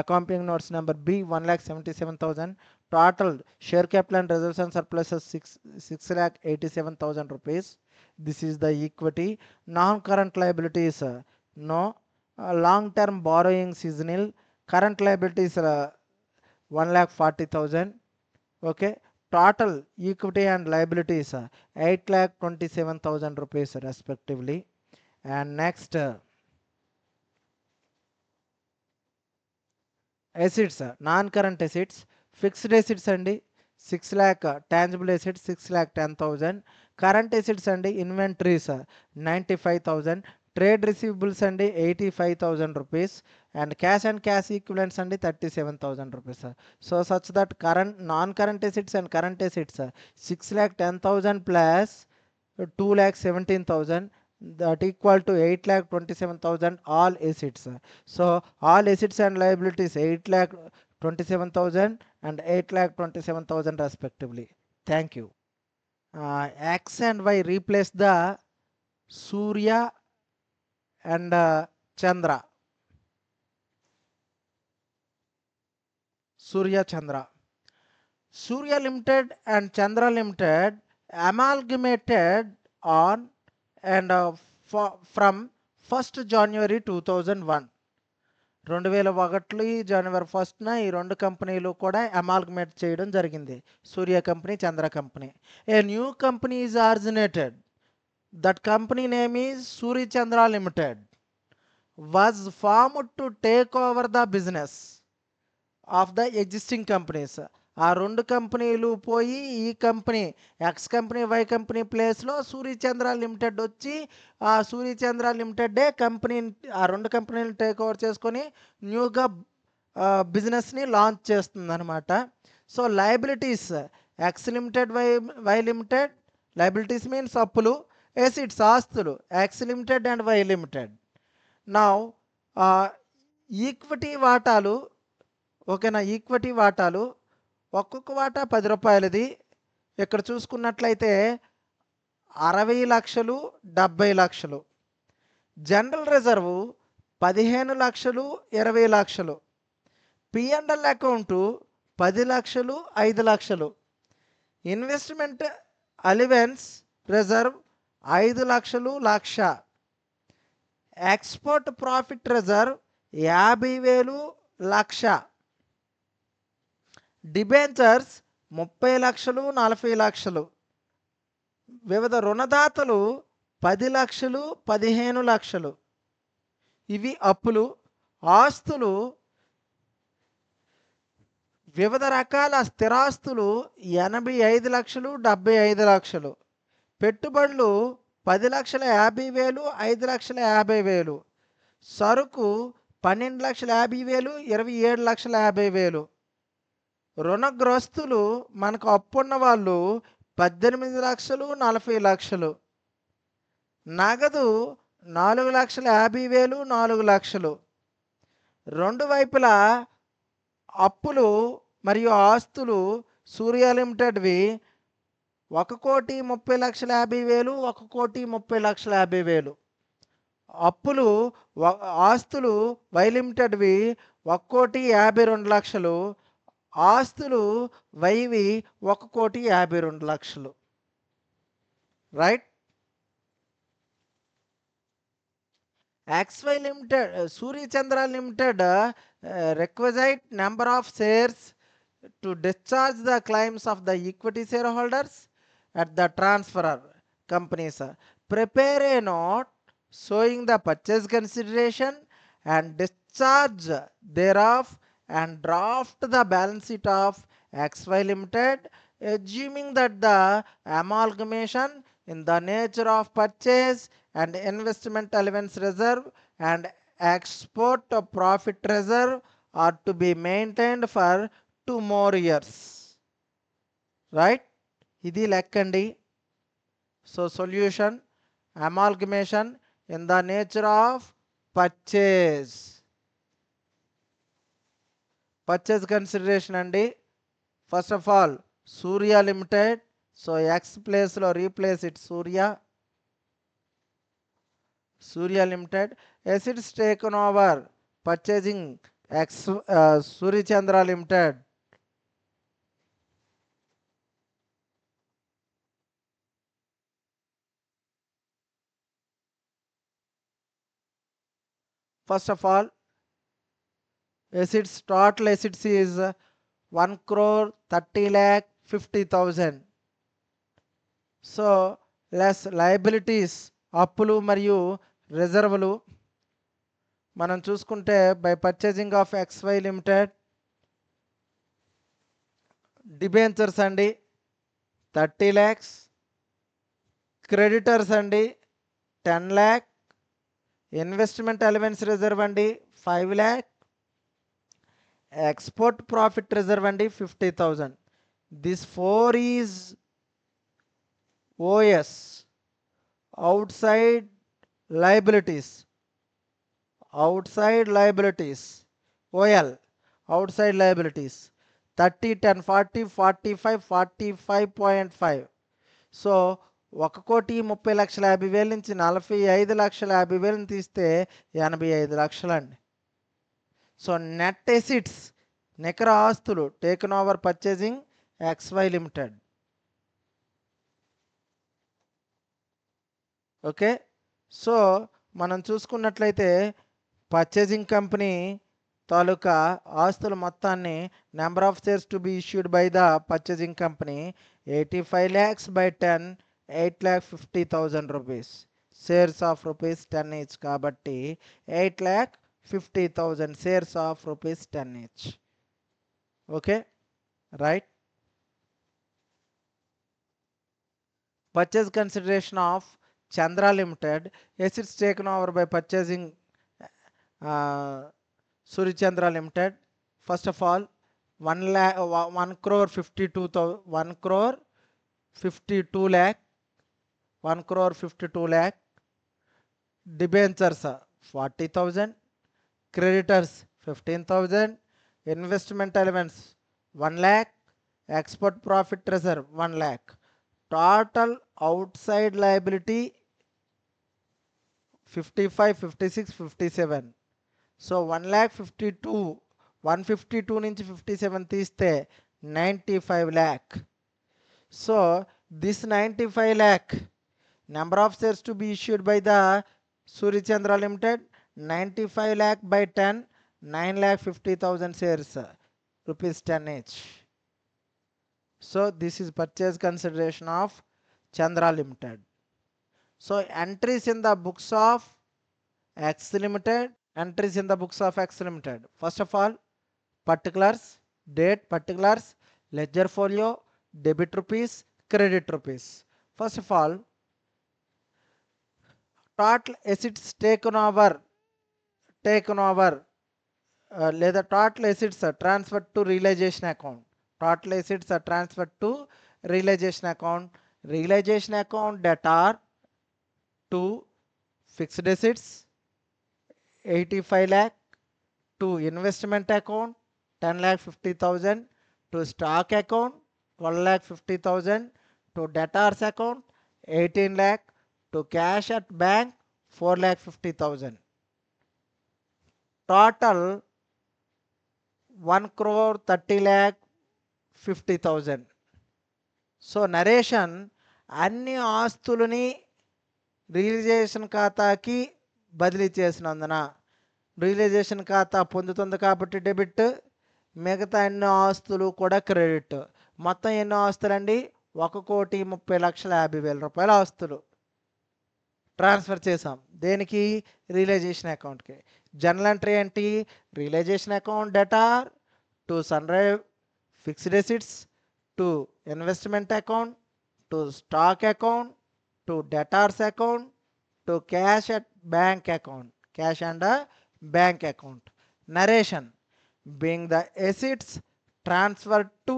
accompanying notes number B 1,77,000. Total share capital and reserves and surpluses 6,87,000 rupees. This is the equity. Non-current liabilities no. Long-term borrowings is nil. Current liabilities 1,40,000. Okay. Total equity and liabilities 8,27,000 rupees respectively. And next, assets, non-current assets, fixed assets అండి 6 lakh, tangible assets 6,10,000. Current assets అండి inventories 95,000, trade receivables అండి 85,000 rupees, and cash ఈక్వివలెంట్స్ అండి 37,000 rupees. So such that non current assets and current assets 6,10,000 plus 2,17,000, that equal to 8,27,000 all assets. So all assets and liabilities 8,27,000 and 8,27,000 respectively. Thank you. X and Y replace the Surya and Chandra. Surya Chandra. Surya Limited and Chandra Limited amalgamated on and from 1st January 2001. 2001 జనవరి 1న ఈ రెండు కంపెనీలు కూడా amalgamate చేయడం జరిగింది. Surya company, Chandra company. A new company is originated. That company name is Surya Chandra Limited. Was formed to take over the business of the existing companies. ఆ రెండు కంపెనీలు పోయి ఈ company X company why company ప్లేస్లో సూర్య చంద్ర limited వచ్చి ఆ సూర్య చంద్ర లిమిటెడే company ఆ రెండు కంపెనీలు టేక్ ఓవర్ చేసుకొని న్యూగా బిజినెస్ని లాంచ్ చేస్తుంది అనమాట. So liabilities X limited Y limited, liabilities means అప్పులు, ఎసిడ్స్ ఆస్తులు X limited and Y limited. Now equity వాటాలు, ఓకేనా, ఈక్విటీ వాటాలు ఒక్కొక్క వాటా 10 రూపాయలది. ఇక్కడ చూసుకున్నట్లయితే 60 లక్షలు, 70 లక్షలు. జనరల్ రిజర్వ్ 15 లక్షలు, 20 లక్షలు. P&L అకౌంటు 10 లక్షలు, 5 లక్షలు. ఇన్వెస్ట్మెంట్ అలివెన్స్ రిజర్వ్ 5 లక్షలు, 1,00,000. Export profit reserve 50,000, 1,00,000. డిబెంచర్స్ 30 లక్షలు, 40 లక్షలు. వివిధ రుణదాతలు 10 లక్షలు, 15 లక్షలు. ఇవి అప్పులు. ఆస్తులు వివిధ రకాల స్థిరాస్తులు 85 లక్షలు, 75 లక్షలు. పెట్టుబడులు 10,50,000, 5,50,000. సరుకు 12,50,000, 27,50,000. రుణగ్రస్తులు మనకు అప్పున్న వాళ్ళు 18 లక్షలు, 40 లక్షలు. నగదు 4,50,000, 4 లక్షలు. రెండు వైపులా అప్పులు మరియు ఆస్తులు సూర్య లిమిటెడ్వి 1,30,50,000, 1,30,50,000. అప్పులు ఆస్తులు వై లిమిటెడ్వి 1,52,00,000. ఆస్తులు వైవి 1,52,00,000. Right. XY Limited, Surya Chandra Limited requisite number of shares to discharge the claims of the equity shareholders at the transferor companies. Prepare a note showing the purchase consideration and discharge thereof and draft the balance sheet of XY Limited, assuming that the amalgamation in the nature of purchase and investment allowance reserve and export profit reserve are to be maintained for 2 more years. Right? ఇది లెక్కండి. So solution, amalgamation in the nature of purchase. Purchase consideration అండి. First of all Surya limited. So X ప్లేస్లో replace it Surya Limited. Assets taken over purchasing Surya Chandra Limited. First of all, total assets is 1,30,50,000. So less liabilities, అప్పులు మరియు రిజర్వులు మనం చూసుకుంటే by purchasing of XY limited. Debentures అండి 30 lakhs. Creditors అండి 10 lakh. Investment allowance reserve అండి 5 lakh, export profit reserve అండి 50,000. This 4 is OS, outside liabilities, outside liabilities, OL, outside liabilities 30, 10, 40, 45, 45.5. So 1,30,50,000 నుంచి 45,50,000 తీస్తే 85 లక్షలండి. సో నెట్ ఎసిట్స్, నికర ఆస్తులు taken over purchasing XY limited. Okay, so మనం చూసుకున్నట్లయితే పర్చేజింగ్ కంపెనీ తాలూకా ఆస్తుల మొత్తాన్ని number of shares to be issued by the purchasing company 85 lakhs by 10, 8,50,000 rupees. Shares of rupees 10 each కాబట్టి 8,50,000 shares of rupees 10 each. Okay, right. Purchase consideration of Chandra Limited, assets taken over by purchasing Suri Chandra Limited. First of all, 1 crore 52 lakh, 1 crore 52 lakh. Debentures 40,000, creditors 15,000, investment allowance 1 lakh, export profit reserve 1 lakh. Total outside liability 55, 56, 57. So 1,52,000, 152 నుంచి 57 తీస్తే 95 lakh. So this 95 lakh number of shares to be issued by the Suri Chandra Limited 95 lakh by 10, 9,50,000 shares, rupees 10 each. So this is purchase consideration of Chandra Limited. So entries in the books of X Limited, entries in the books of X Limited. First of all, particulars, date, particulars, ledger folio, debit rupees, credit rupees. First of all, total assets taken over లేదా total assets transferred to realization account. Total assets are transferred to realization account. Realization account debtor to fixed assets 85 lakh, to investment account 10,50,000, to stock account 12,50,000, to debtors account 18 lakh, to cash at bank 4,50,000. Total 1,30,50,000. So narration అన్ని ఆస్తులని realisation ఖాతాకి బదిలీ చేసినందున realisation ఖాతా పొందుతుంది కాబట్టి debit, మిగతా ఎన్నో ఆస్తులు కూడా క్రెడిట్. మొత్తం ఎన్నో ఆస్తులండి 1,30,50,000 రూపాయల ఆస్తులు ట్రాన్స్ఫర్ చేసాం. దేనికి? రియలైజేషన్ అకౌంట్కి. జర్నల్ ఎంట్రీ ఏంటి? Realisation account debtor to sundry fixed assets, to investment account, to stock account, to debtors account, to cash at bank account, cash and bank account. Narration being the assets transferred to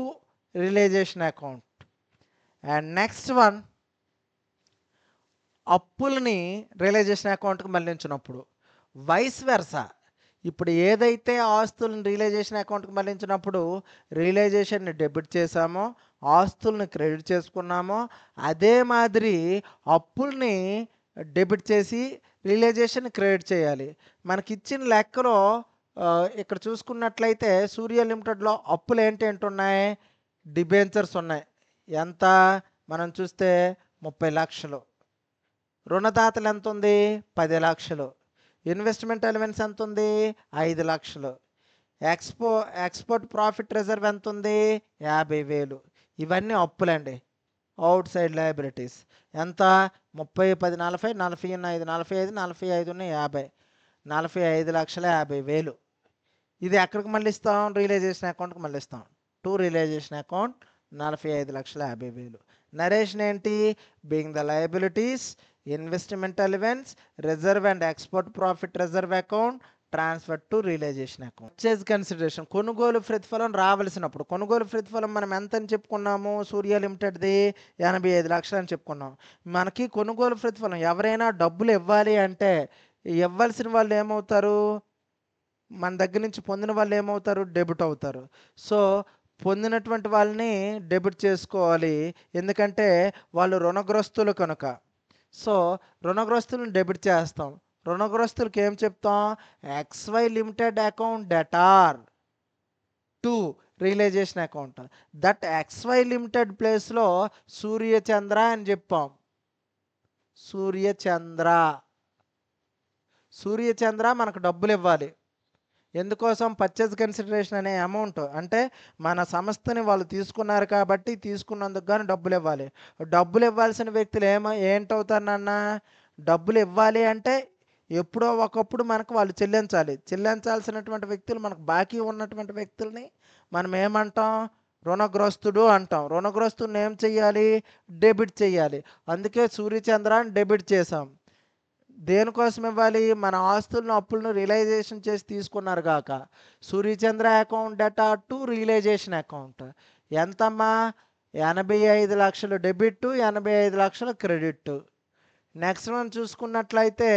realization account. And next one, అప్పుల్ని realisation అకౌంట్కి మళ్ళించినప్పుడు vice versa. ఇప్పుడు ఏదైతే ఆస్తులను realisation అకౌంట్కి మళ్ళించినప్పుడు రియలైజేషన్ని debit చేసామో, ఆస్తుల్ని credit చేసుకున్నామో, అదే మాదిరి అప్పుల్ని డెబిట్ చేసి రియలైజేషన్ క్రెడిట్ చేయాలి. మనకి ఇచ్చిన లెక్కలో ఇక్కడ చూసుకున్నట్లయితే సూర్య లిమిటెడ్లో అప్పులు ఏంటేంటి ఉన్నాయి? డిబెంచర్స్ ఉన్నాయి. ఎంత మనం చూస్తే 30 లక్షలు. రుణదాతలు ఎంత ఉంది? 10 లక్షలు. ఇన్వెస్ట్మెంట్ అలవెన్స్ ఎంత ఉంది? 5 లక్షలు. ఎక్స్పోర్ట్ ప్రాఫిట్ రిజర్వ్ ఎంత ఉంది? 50,000. ఇవన్నీ అప్పులండి. అవుట్ సైడ్ లయబిలిటీస్ ఎంత? 30, 10, 40, 40 ఉన్న 5, 45, 45 ఉన్న 50, 45,50,000. ఇది ఎక్కడికి మళ్ళీ ఇస్తాం? రియలైజేషన్ అకౌంట్కి మళ్ళీ ఇస్తాం. To realisation account 45,50,000. నరేషన్ ఏంటి? Being the liabilities, investment allowance, reserve and export profit reserve account, transfer to realisation account. Purchase consideration కొనుగోలు ప్రతిఫలం రావాల్సినప్పుడు, కొనుగోలు ప్రతిఫలం మనం ఎంత అని చెప్పుకున్నాము? సూర్య లిమిటెడ్ది 85 లక్షలు అని చెప్పుకున్నాం. మనకి కొనుగోలు ప్రతిఫలం ఎవరైనా డబ్బులు ఇవ్వాలి అంటే ఇవ్వాల్సిన వాళ్ళు ఏమవుతారు? మన దగ్గర నుంచి పొందిన వాళ్ళు ఏమవుతారు? డెబిట్ అవుతారు. సో పొందినటువంటి వాళ్ళని డెబిట్ చేసుకోవాలి, ఎందుకంటే వాళ్ళు రుణగ్రస్తులు కనుక. సో రుణగ్రస్తులను డెబిట్ చేస్తాం. రుణగ్రస్తులకి ఏం చెప్తాం? XY limited account debtor to realisation account. That XY limited ప్లేస్లో సూర్యచంద్ర అని చెప్పాం. సూర్యచంద్ర మనకు డబ్బులు ఇవ్వాలి. ఎందుకోసం? పర్చేజ్ కన్సిడరేషన్ అనే అమౌంట్, అంటే మన సంస్థని వాళ్ళు తీసుకున్నారు కాబట్టి తీసుకున్నందుకు కానీ డబ్బులు ఇవ్వాలి. డబ్బులు ఇవ్వాల్సిన వ్యక్తులు ఏంటవుతారు నాన్న? డబ్బులు ఇవ్వాలి అంటే ఎప్పుడో ఒకప్పుడు మనకు వాళ్ళు చెల్లించాల్సినటువంటి వ్యక్తులు, మనకు బాకీ ఉన్నటువంటి వ్యక్తుల్ని మనం ఏమంటాం? రుణగ్రస్తుడు అంటాం. రుణగ్రస్తుని ఏం చెయ్యాలి? డెబిట్ చెయ్యాలి. అందుకే సూర్యచంద్రాన్ని డెబిట్ చేసాం. దేనికోసం ఇవ్వాలి? మన ఆస్తులను అప్పులను రియలైజేషన్ చేసి తీసుకున్నారు కాక. Suryachandra account debtor to realisation account ఎంతమ్మా? 85 లక్షలు డెబిట్, 85 లక్షలు క్రెడిట్. నెక్స్ట్ మనం చూసుకున్నట్లయితే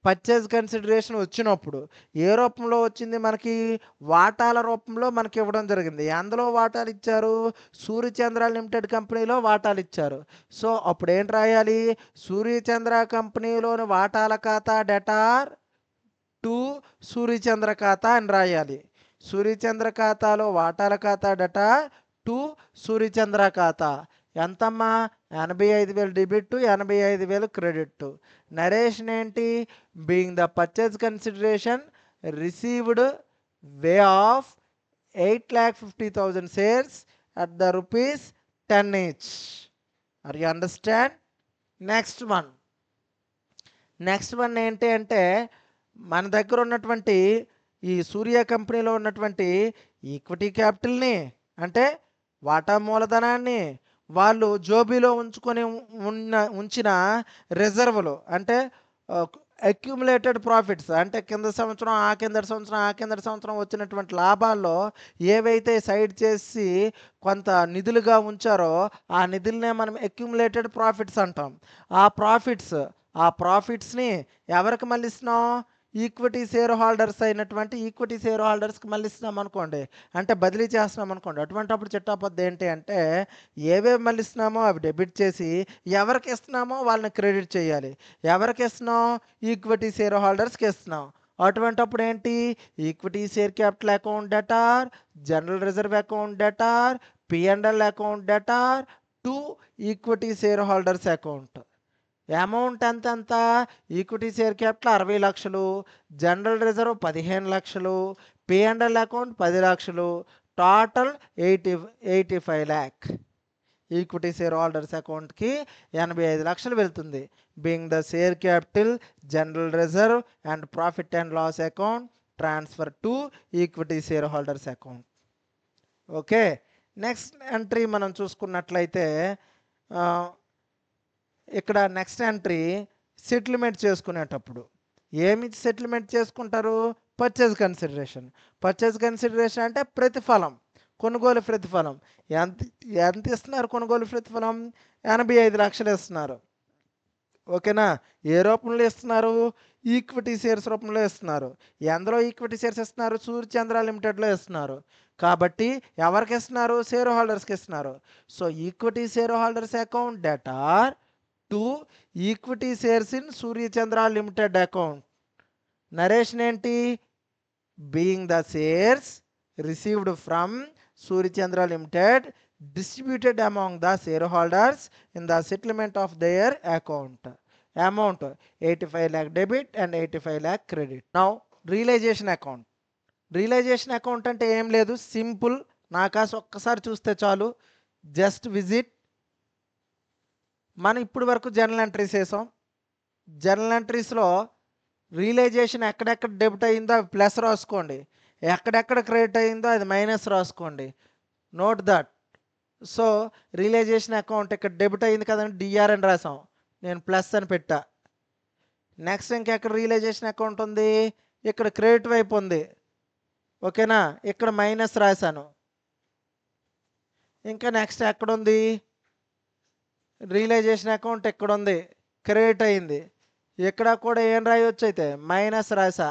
పర్చేజ్ కన్సిడరేషన్ వచ్చినప్పుడు ఏ రూపంలో వచ్చింది? మనకి వాటాల రూపంలో మనకి ఇవ్వడం జరిగింది. అందులో వాటాలు ఇచ్చారు? సూర్యచంద్ర లిమిటెడ్ కంపెనీలో వాటాలు ఇచ్చారు. సో అప్పుడు ఏంటి రాయాలి? సూర్యచంద్ర కంపెనీలోని వాటాల ఖాతా డెటార్ టు సూర్యచంద్ర ఖాతా అని రాయాలి. సూర్యచంద్ర ఖాతాలో వాటాల ఖాతా డెటార్ టు సూర్యచంద్ర ఖాతా ఎంతమ్మా? 85,000 డెబిట్, 85,000 క్రెడిట్. నరేషన్ ఏంటి? Being the purchase consideration received way of 8,50,000 shares at the ₹10 each. Are you understand? Next one ఏంటి అంటే, మన దగ్గర ఉన్నటువంటి ఈ సూర్య కంపెనీలో ఉన్నటువంటి ఈక్విటీ క్యాపిటల్ని, అంటే వాటా మూలధనాన్ని వాళ్ళు జోబీలో ఉంచిన రిజర్వులు, అంటే అక్యుములేటెడ్ ప్రాఫిట్స్, అంటే కింద సంవత్సరం, ఆ కిందటి సంవత్సరం వచ్చినటువంటి లాభాల్లో ఏవైతే సైడ్ చేసి కొంత నిధులుగా ఉంచారో ఆ నిధులనే మనం అక్యుములేటెడ్ ప్రాఫిట్స్ అంటాం. ఆ ప్రాఫిట్స్ని ఎవరికి మళ్ళీ ఇస్తున్నాం? ఈక్విటీ షేర్ హోల్డర్స్ అయినటువంటి ఈక్విటీ షేర్ హోల్డర్స్కి మళ్ళీ ఇస్తున్నాం అనుకోండి, అంటే బదిలీ చేస్తున్నాం అనుకోండి. అటువంటిప్పుడు చిట్టాపద్దు ఏంటి అంటే, ఏవేవి మళ్ళీ ఇస్తున్నామో అవి డెబిట్ చేసి ఎవరికి ఇస్తున్నామో వాళ్ళని క్రెడిట్ చేయాలి. ఎవరికి ఇస్తున్నాం? ఈక్విటీ షేర్ హోల్డర్స్కి ఇస్తున్నాం. అటువంటిప్పుడు ఏంటి? Equity share capital account debtor, general reserve account debtor, P&L account debtor to equity share holders account. Amount ఎంత? ఈక్విటీ షేర్ క్యాపిటల్ 60 లక్షలు, జనరల్ రిజర్వ్ 15 లక్షలు, P&L అకౌంట్ 10 లక్షలు, total 85 lakh. Equity share holders అకౌంట్కి 85 లక్షలు వెళ్తుంది. Being the share capital, general reserve and profit and loss account transfer to equity share holders account. Okay, next entry మనం చూసుకున్నట్లయితే ఇక్కడ next entry settlement చేసుకునేటప్పుడు ఏమి సెటిల్మెంట్ చేసుకుంటారు? పర్చేజ్ కన్సిడరేషన్ అంటే ప్రతిఫలం, కొనుగోలు ప్రతిఫలం. ఎంత ఇస్తున్నారు? కొనుగోలు ప్రతిఫలం 85 లక్షలు ఇస్తున్నారు. ఓకేనా? ఏ రూపంలో ఇస్తున్నారు? ఈక్విటీ షేర్స్ రూపంలో ఇస్తున్నారు. ఎందులో ఈక్విటీ షేర్స్ ఇస్తున్నారు? సూర్యచంద్ర లిమిటెడ్లో ఇస్తున్నారు. కాబట్టి ఎవరికి ఇస్తున్నారు? షేర్ హోల్డర్స్కి ఇస్తున్నారు. So equity share holders account debtor to equity shares in Suryachandra limited account. Narration ఏంటి? Being the shares received from Suryachandra limited distributed among the shareholders in the settlement of their account. Amount 85 lakh debit and 85 lakh credit. Now realization account. Realization account అంటే ఏం లేదు, simple. నా కాసు ఒక్కసారి చూస్తే చాలు, just visit. మనం ఇప్పుడు వరకు జర్నల్ ఎంట్రీస్ వేసాం. జర్నల్ ఎంట్రీస్లో రియలైజేషన్ ఎక్కడెక్కడ డెబిట్ అయిందో అవి ప్లస్ రాసుకోండి, ఎక్కడెక్కడ క్రెడిట్ అయిందో అది మైనస్ రాసుకోండి. Note that. So realization account ఇక్కడ డెబిట్ అయింది కదండి, డిఆర్ అని రాసాం, నేను ప్లస్ అని పెట్టా. నెక్స్ట్ ఇంకెక్కడ రియలైజేషన్ అకౌంట్ ఉంది, ఇక్కడ క్రెడిట్ వైపు ఉంది. ఓకేనా, ఇక్కడ మైనస్ రాశాను. ఇంకా నెక్స్ట్ ఎక్కడ ఉంది, రియలైజేషన్ అకౌంట్ ఎక్కడ ఉంది, క్రెడిట్ అయింది. ఇక్కడ కూడా ఏం రాయొచ్చు అయితే మైనస్ రాసా.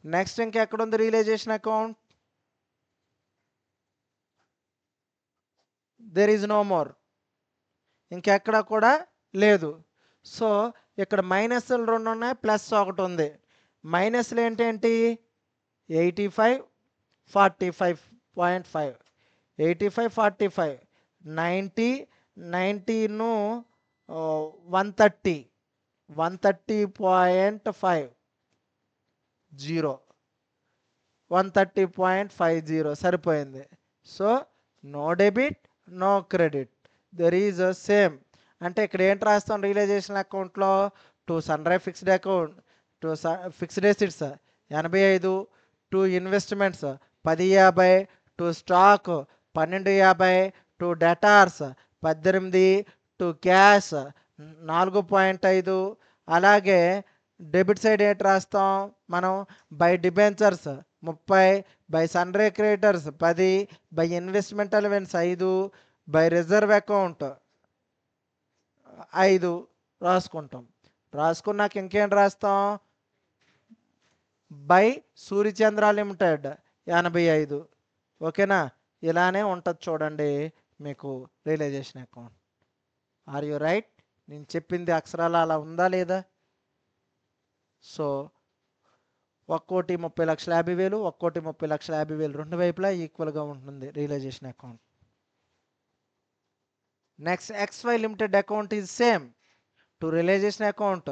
నెక్స్ట్ ఇంకెక్కడ ఉంది realization account, there is no more, ఇంకెక్కడ కూడా లేదు. సో ఇక్కడ మైనస్లు 2 ఉన్నాయి, ప్లస్ 1 ఉంది. మైనస్లు ఏంటేంటి 85 45.5, 85 45, 90 90ను 130 130.50, 130.50 సరిపోయింది. So no debit no credit, there is same. అంటే ఇక్కడ ఏంటి రాస్తాం రియలైజేషన్ అకౌంట్లో, to sundry fixed account, to fixed assets 85, to investments 1050, to stock 1250, to debtors 18, to cash 4.5. అలాగే డెబిట్ సైడ్ ఏంటి రాస్తాం మనం, by debentures 30, by sundry creditors 10, by investment allowance 5, by reserve account 5 రాసుకుంటాం. రాసుకున్నాక ఇంకేం రాస్తాం, బై సూర్యచంద్ర లిమిటెడ్ 85. ఓకేనా, ఇలానే ఉంటుంది చూడండి మీకు realization account. Are you right, నేను చెప్పింది అక్షరాలు అలా ఉందా లేదా? సో 1,30,50,000 1,30,50,000 రెండు వైపులా ఈక్వల్గా ఉంటుంది realization account. Next XY limited account is same to realisation account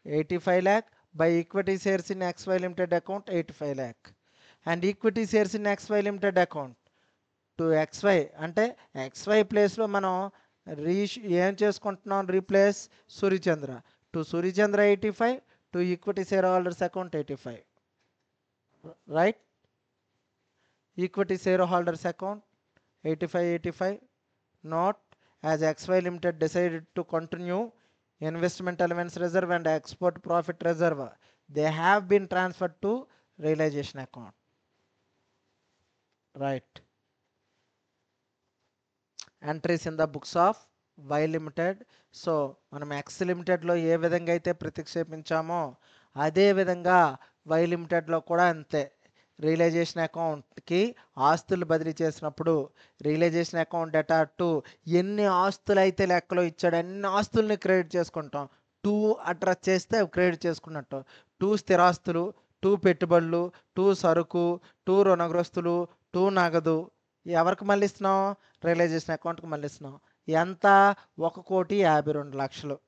85 lakh, by equity shares in XY limited account 85 lakh, and equity shares in XY limited account to XY అంటే XY ప్లేస్లో మనం ఏం చేసుకుంటున్నాం, replace Suryachandra, to Suryachandra 85, to equity share holders account 85, right. Equity share holders account 85 note, as XY limited decided to continue investment allowance reserve and export profit reserve, they have been transferred to realization account, right. Entries in the books of Y limited. So మనం X లిమిటెడ్లో ఏ విధంగా అయితే ప్రతిక్షేపించామో అదే విధంగా Y లిమిటెడ్లో కూడా అంతే. Realisation అకౌంట్కి ఆస్తులు బదిలీ చేసినప్పుడు రియలైజేషన్ అకౌంట్ డేటా 2 ఎన్ని ఆస్తులు అయితే లెక్కలో ఇచ్చాడు అన్ని ఆస్తుల్ని క్రెడిట్ చేసుకుంటాం. 2 అడ్రస్ చేస్తే క్రెడిట్ చేసుకున్నట్టు. 2 స్థిరాస్తులు, 2 పెట్టుబడులు, 2 సరుకు, 2 రుణగ్రస్తులు, 2 నగదు. ఎవరికి మళ్ళీ ఇస్తున్నాం, రియలైజేషన్ అకౌంట్కి మళ్ళీ ఇస్తున్నాం. ఎంత, 1,52,00,000.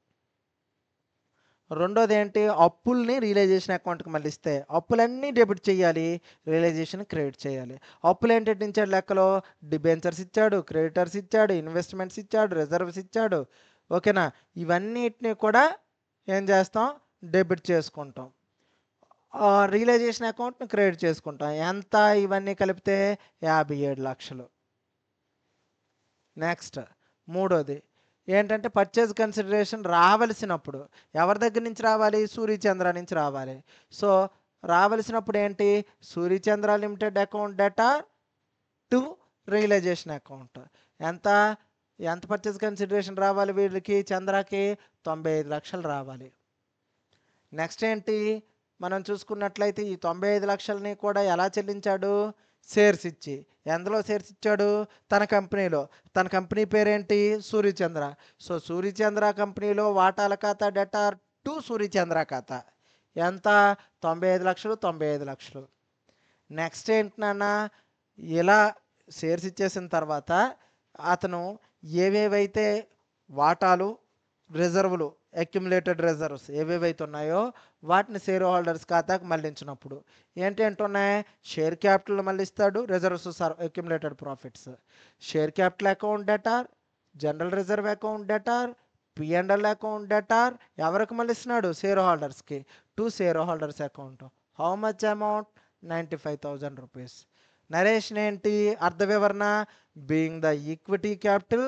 రెండోది ఏంటి, అప్పుల్ని రియలైజేషన్ అకౌంట్కి మళ్ళీ ఇస్తే అప్పులన్నీ డెబిట్ చేయాలి, రియలైజేషన్ క్రెడిట్ చేయాలి. అప్పులు ఏంటంటే ఇచ్చాడు లెక్కలో, డిబెంచర్స్ ఇచ్చాడు, క్రెడిటర్స్ ఇచ్చాడు, ఇన్వెస్ట్మెంట్స్ ఇచ్చాడు, రిజర్వ్స్ ఇచ్చాడు. ఓకేనా, ఇవన్నిటిని కూడా ఏం చేస్తాం, డెబిట్ చేసుకుంటాం. రియలైజేషన్ అకౌంట్ని క్రెడిట్ చేసుకుంటాం. ఎంత, ఇవన్నీ కలిపితే 57 లక్షలు. నెక్స్ట్ మూడోది ఏంటంటే పర్చేజ్ కన్సిడరేషన్ రావలసినప్పుడు ఎవరి దగ్గర నుంచి రావాలి, సూర్యచంద్ర నుంచి రావాలి. సో రావలసినప్పుడు ఏంటి, Suryachandra limited account debtor to realisation account. ఎంత ఎంత పర్చేజ్ కన్సిడరేషన్ రావాలి వీళ్ళకి, చంద్రకి 95 లక్షలు రావాలి. నెక్స్ట్ ఏంటి, మనం చూసుకున్నట్లయితే ఈ 95 లక్షలని కూడా ఎలా చెల్లించాడు, షేర్స్ ఇచ్చి. ఎందులో షేర్స్ ఇచ్చాడు, తన కంపెనీలో. తన కంపెనీ పేరేంటి, సూర్యచంద్ర. సో సూర్యచంద్ర కంపెనీలో వాటాల ఖాతా డేటా టు సూర్యచంద్ర ఖాతా. ఎంత, 95 లక్షలు 95 లక్షలు. నెక్స్ట్ ఏంటన్నా, ఇలా షేర్స్ ఇచ్చేసిన తర్వాత అతను ఏవేవైతే వాటాలు, రిజర్వులు, అక్యుములేటెడ్ రిజర్వ్స్ ఏవేవైతే ఉన్నాయో వాటిని షేర్ హోల్డర్స్ ఖాతాకు మళ్ళించినప్పుడు ఏంటంటే ఉన్నాయి, షేర్ క్యాపిటల్ మళ్ళిస్తాడు, reserves accumulated profits. Share capital account debtor, general reserve account debtor, P&L account debtor ఎవరికి మళ్ళిస్తున్నాడు, షేర్ హోల్డర్స్కి, to share holders account. How much amount, 95,000 rupees. Narration ఏంటి అర్థ వివరణ బీయింగ్ ద ఈక్విటీ క్యాపిటల్,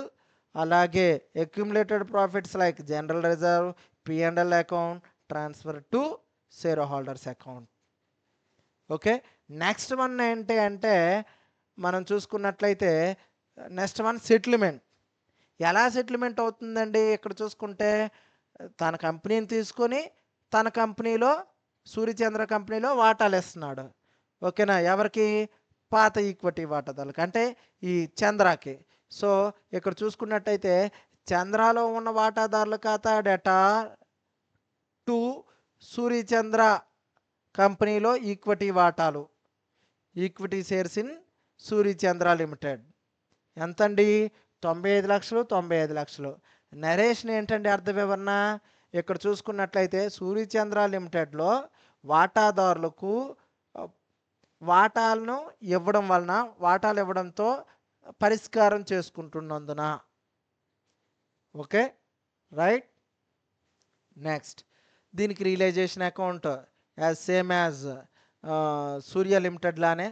అలాగే accumulated profits like general reserve, P&L account transfer to share holders account. Okay, next one ఏంటి అంటే మనం చూసుకున్నట్లయితే నెక్స్ట్ వన్ సెటిల్మెంట్. ఎలా settlement అవుతుందండి? ఇక్కడ చూసుకుంటే తన కంపెనీని తీసుకొని తన కంపెనీలో సూర్యచంద్ర కంపెనీలో వాటాలు ఇస్తున్నాడు. ఓకేనా, ఎవరికి? పాత ఈక్విటీ వాటాదారులకు, అంటే ఈ చంద్రాకి. సో ఇక్కడ చూసుకున్నట్టయితే చంద్రాలో ఉన్న వాటాదారుల ఖాతా డేటా టు సూర్యచంద్ర కంపెనీలో ఈక్విటీ వాటాలు, equity shares in Suryachandra limited. ఎంతండి? 95 లక్షలు, 95 లక్షలు. నరేషన్ ఏంటండి అర్థ వివరణ? ఇక్కడ చూసుకున్నట్లయితే సూర్యచంద్ర లిమిటెడ్లో వాటాదారులకు వాటాలను ఇవ్వడం వలన, వాటాలు ఇవ్వడంతో పరిష్కారం చేసుకుంటున్నందున. Okay right. నెక్స్ట్ దీనికి realisation account as same as Surya limited లానే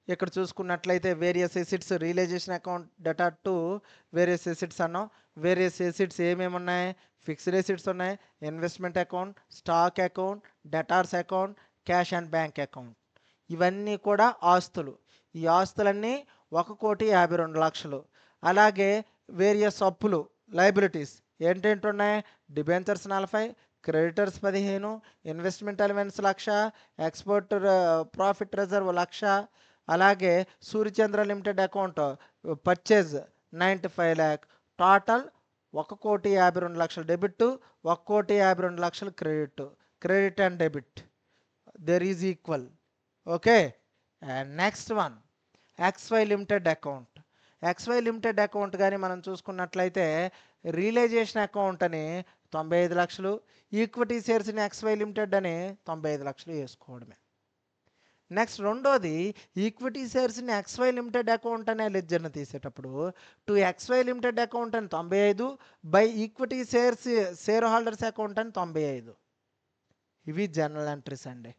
ఇక్కడ చూసుకున్నట్లయితే various assets realisation account debtor to various assets అన్నాం. వేరియస్ ఎసిడ్స్ ఏమేమి ఉన్నాయి? ఫిక్స్డ్ ఎసిడ్స్ ఉన్నాయి, investment account, stock account, debtors account, cash and bank account. ఇవన్నీ కూడా ఆస్తులు. ఈ ఆస్తులన్నీ 1,52,00,000. అలాగే వేరియస్ అప్పులు లయబిలిటీస్ ఏంటేంటి ఉన్నాయి? Debentures 40, creditors 15, investment allowance 1,00,000, export profit reserve 1,00,000. అలాగే Suryachandra limited account purchase 95 lakh. Total 1,52,00,000 debit, 1,52,00,000 credit. Credit and debit there is equal. Okay, and next one XY limited account. XY limited account కానీ మనం చూసుకున్నట్లయితే realization account అని 95 లక్షలు, equity shares in XY limited అని 95 లక్షలు వేసుకోవడమే. Next రెండోది equity shares in XY limited account అనే లెడ్జర్ని తీసేటప్పుడు టు XY లిమిటెడ్ అకౌంట్ అని 95 by equity shares share holders account అని 95. ఇవి జనరల్ ఎంట్రీస్ అండి.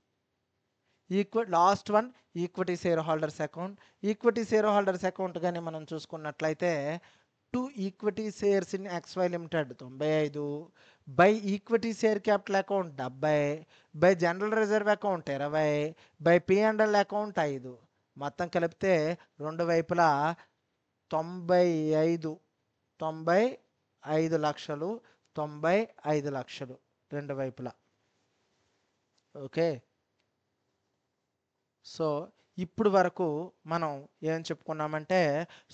Last one equity share holders account. Equity share holders account కానీ మనం చూసుకున్నట్లయితే to equity shares in XY limited 95 by equity share capital account 70 by general reserve account 20 by P&L account 5. మొత్తం కలిపితే రెండు వైపులా 95 లక్షలు, 95 లక్షలు రెండు వైపులా. ఓకే, సో ఇప్పుడు వరకు మనం ఏం చెప్పుకున్నామంటే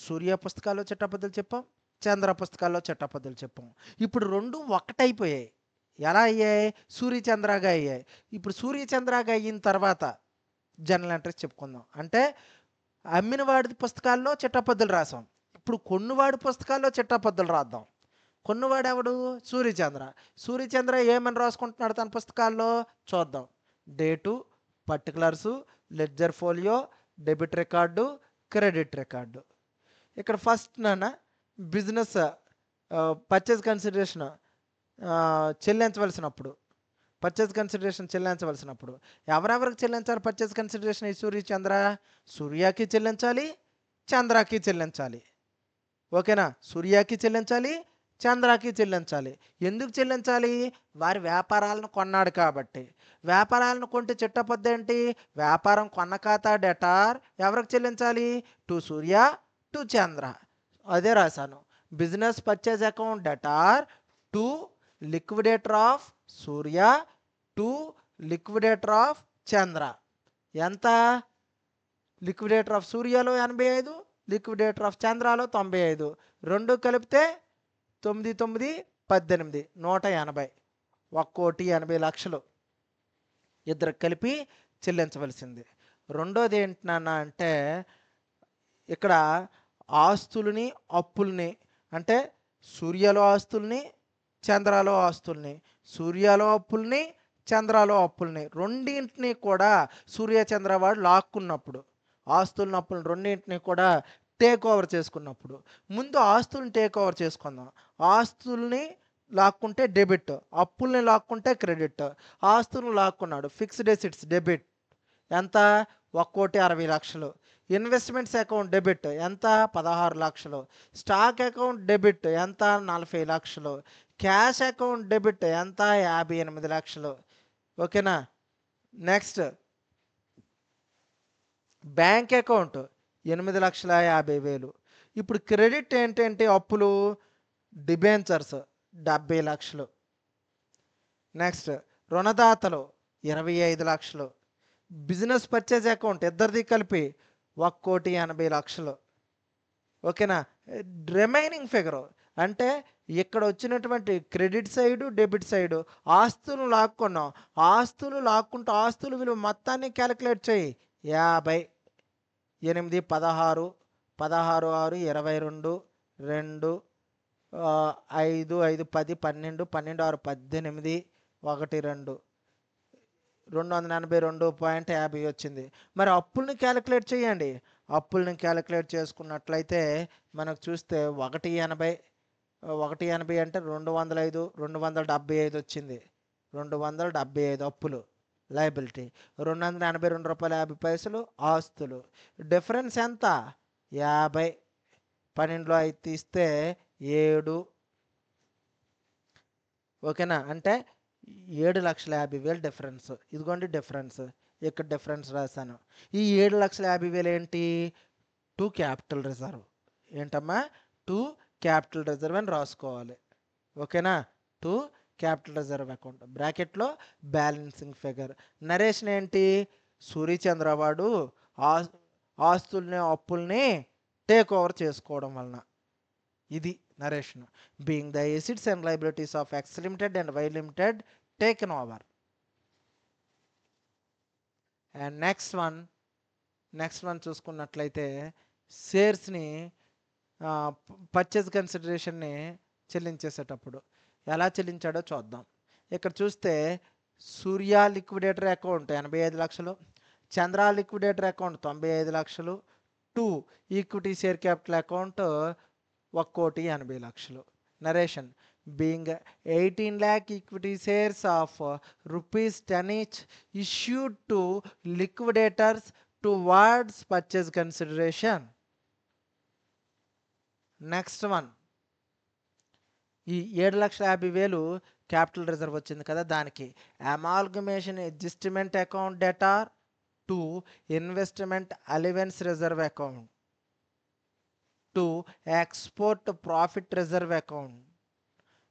సూర్య పుస్తకాల్లో చట్టపద్ధతులు చెప్పాం, చంద్ర పుస్తకాల్లో చట్టపద్ధతులు చెప్పాం. ఇప్పుడు రెండు ఒకటైపోయాయి. ఎలా అయ్యాయి? సూర్యచంద్రగా అయ్యాయి. ఇప్పుడు సూర్యచంద్రగా అయిన తర్వాత జనరల్ ఎంట్రీస్ చెప్పుకుందాం. అంటే అమ్మినవాడి పుస్తకాల్లో చట్టపద్ధతులు రాసాం. ఇప్పుడు కొన్నువాడి పుస్తకాల్లో చట్టపద్ధతులు రాద్దాం. కొన్నువాడు ఎవడు? సూర్యచంద్ర. సూర్యచంద్ర ఏమని రాసుకుంటున్నాడు తన పుస్తకాల్లో చూద్దాం. Date, particulars, ledger folio, debit record, credit record. ఇక్కడ ఫస్ట్ నాన్న బిజినెస్ పర్చేజ్ కన్సిడరేషన్ చెల్లించవలసినప్పుడు, పర్చేజ్ కన్సిడరేషన్ చెల్లించవలసినప్పుడు ఎవరెవరికి చెల్లించాలి పర్చేజ్ కన్సిడరేషన్? ఈ సూర్యచంద్ర, సూర్యకి చెల్లించాలి, చంద్రకి చెల్లించాలి. ఓకేనా, సూర్యకి చెల్లించాలి, చంద్రకి చెల్లించాలి. ఎందుకు చెల్లించాలి? వారి వ్యాపారాలను కొన్నాడు కాబట్టి. వ్యాపారాలను కొంటే చిట్టపద్దు ఏంటి? వ్యాపారం కొన్న ఖాతా డెటార్ ఎవరికి చెల్లించాలి? To Surya, to Chandra. అదే రాశాను. Business purchase account debtor to liquidator of Surya, to liquidator of Chandra. ఎంత? లిక్విడేటర్ ఆఫ్ సూర్యలో 85, లిక్విడేటర్ ఆఫ్ చంద్రలో 95. రెండు కలిపితే 9, 9, 18, 180. 1,80,00,000 ఇద్దరికి కలిపి చెల్లించవలసింది. రెండోది ఏంటన్నా అంటే ఇక్కడ ఆస్తుల్ని అప్పుల్ని, అంటే సూర్యలో ఆస్తుల్ని, చంద్రలో ఆస్తుల్ని, సూర్యలో అప్పుల్ని, చంద్రలో అప్పుల్ని రెండింటిని కూడా సూర్యచంద్ర వాడు లాక్కున్నప్పుడు, ఆస్తుల్ని అప్పుల్ని రెండింటిని కూడా టేక్ ఓవర్ చేసుకున్నప్పుడు, ముందు ఆస్తుల్ని టేక్ ఓవర్ చేసుకుందాం. ఆస్తుల్ని లాక్కుంటే డెబిట్, అప్పుల్ని లాక్కుంటే క్రెడిట్. ఆస్తుల్ని లాక్కున్నాడు, ఫిక్స్డ్ ఎసిడ్స్ డెబిట్. ఎంత? 1,60,00,000. ఇన్వెస్ట్మెంట్స్ అకౌంట్ డెబిట్ ఎంత 16 లక్షలు, స్టాక్ అకౌంట్ డెబిట్ ఎంత 40 లక్షలు, క్యాష్ అకౌంట్ డెబిట్ ఎంత 58 లక్షలు. ఓకేనా. Next bank account 8,50,000. ఇప్పుడు క్రెడిట్ ఏంటంటే అప్పులు డిబెంచర్స్ 70 లక్షలు. నెక్స్ట్ రుణదాతలు 25 లక్షలు. బిజినెస్ పర్చేజ్ అకౌంట్ ఇద్దరిది కలిపి 1,80,00,000. ఓకేనా. రిమైనింగ్ ఫిగర్ అంటే ఇక్కడ వచ్చినటువంటి క్రెడిట్ సైడు డెబిట్ సైడు ఆస్తులు లాక్కున్నాం. ఆస్తులు లాక్కుంటూ ఆస్తుల విలువ మొత్తాన్ని క్యాలిక్యులేట్ చేయి. 50, 8, 16, 16, 6, 22, 2, 5, 5, 10, 12, 12, 6, 18, 1, 2, 282.50 వచ్చింది. మరి అప్పుల్ని క్యాలిక్యులేట్ చేయండి. అప్పుల్ని క్యాలిక్యులేట్ చేసుకున్నట్లయితే మనకు చూస్తే 180, 180 అంటే 205, 275 వచ్చింది. 275 అప్పులు లయబిలిటీ, ₹282.50 ఆస్తులు. డిఫరెన్స్ ఎంత? 50. 12లో 5 తీస్తే 7. ఓకేనా. అంటే 7,50,000 డిఫరెన్స్. ఇదిగోండి డిఫరెన్స్. ఇక్కడ డిఫరెన్స్ రాశాను. ఈ 7,50,000 ఏంటి? To capital reserve. ఏంటమ్మా? టు క్యాపిటల్ రిజర్వ్ అని రాసుకోవాలి. ఓకేనా. టు క్యాపిటల్ రిజర్వ్ అకౌంట్ బ్రాకెట్లో బ్యాలెన్సింగ్ ఫిగర్. నరేషన్ ఏంటి? సూర్యచంద్రవాడు ఆస్తుల్ని అప్పుల్ని టేక్ ఓవర్ చేసుకోవడం వలన. ఇది నరేషన్. Being the assets and liabilities of X limited and Y limited taken over. And next one చూసుకున్నట్లయితే షేర్స్ని పర్చేజ్ కన్సిడరేషన్ని చెల్లించేసేటప్పుడు ఎలా చెల్లించాడో చూద్దాం. ఇక్కడ చూస్తే సూర్య లిక్విడేటర్ అకౌంట్ 85 లక్షలు, చంద్ర లిక్విడేటర్ అకౌంట్ 95 లక్షలు, 2 equity share capital account 1,80,00,000. Narration being 18 lakh equity shares of ₹10 each issued to liquidators towards purchase consideration. Next one, ఈ 7,50,000 capital reserve వచ్చింది కదా, దానికి amalgamation adjustment account debtor to investment allowance reserve account to export profit reserve account.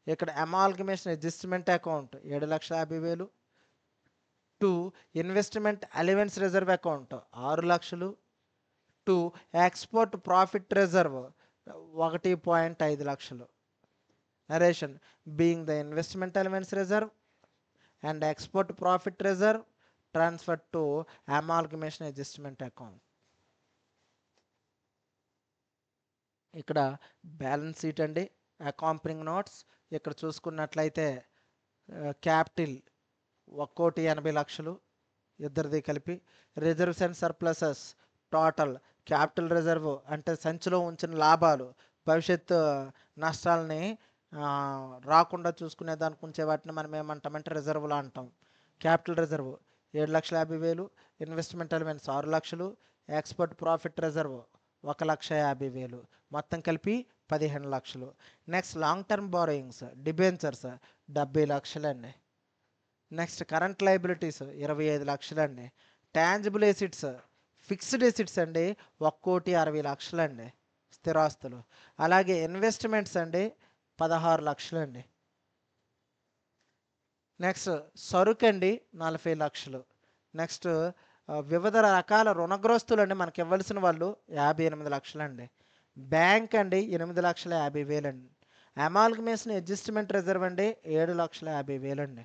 ఇక్కడ amalgamation adjustment account 7,50,000 to investment allowance reserve account 6 లక్షలు to export profit reserve 1.5 లక్షలు. Narration being the investment allowance reserve and export profit reserve transfer to amalgamation adjustment account. ఇక్కడ balance sheet అండి, accompanying notes. ఇక్కడ చూసుకున్నట్లయితే capital 1,80,00,000 ఇద్దరిది కలిపి. Reserves and surpluses total capital reserve అంటే సంచిలో ఉంచిన లాభాలు భవిష్యత్తు నష్టాలని రాకుండా చూసుకునే దానికి ఉంచే వాటిని మనం ఏమంటామంటే రిజర్వ్లు అంటాం. క్యాపిటల్ రిజర్వ్ 7,50,000, ఇన్వెస్ట్మెంట్ అలవెన్స్ 6 లక్షలు, ఎక్స్పోర్ట్ ప్రాఫిట్ రిజర్వ్ 1,50,000, మొత్తం కలిపి 15 లక్షలు. Next long term borrowings debentures 70 లక్షలు అండి. నెక్స్ట్ కరెంట్ లయబిలిటీస్ 25 లక్షలు అండి. టాంజిబుల్ ఎసిడ్స్ ఫిక్స్డ్ ఎసిడ్స్ అండి 1,60,00,000 అండి స్థిరాస్తులు. అలాగే ఇన్వెస్ట్మెంట్స్ అండి 16 లక్షలు అండి. నెక్స్ట్ సరుకు అండి 40 లక్షలు. నెక్స్ట్ వివిధ రకాల రుణగ్రస్తులు అండి మనకి ఇవ్వాల్సిన వాళ్ళు 58 లక్షలు అండి. బ్యాంక్ అండి 8,50,000 అండి. అమాల్గమేషన్ అడ్జస్ట్మెంట్ రిజర్వ్ అండి 7,50,000 అండి.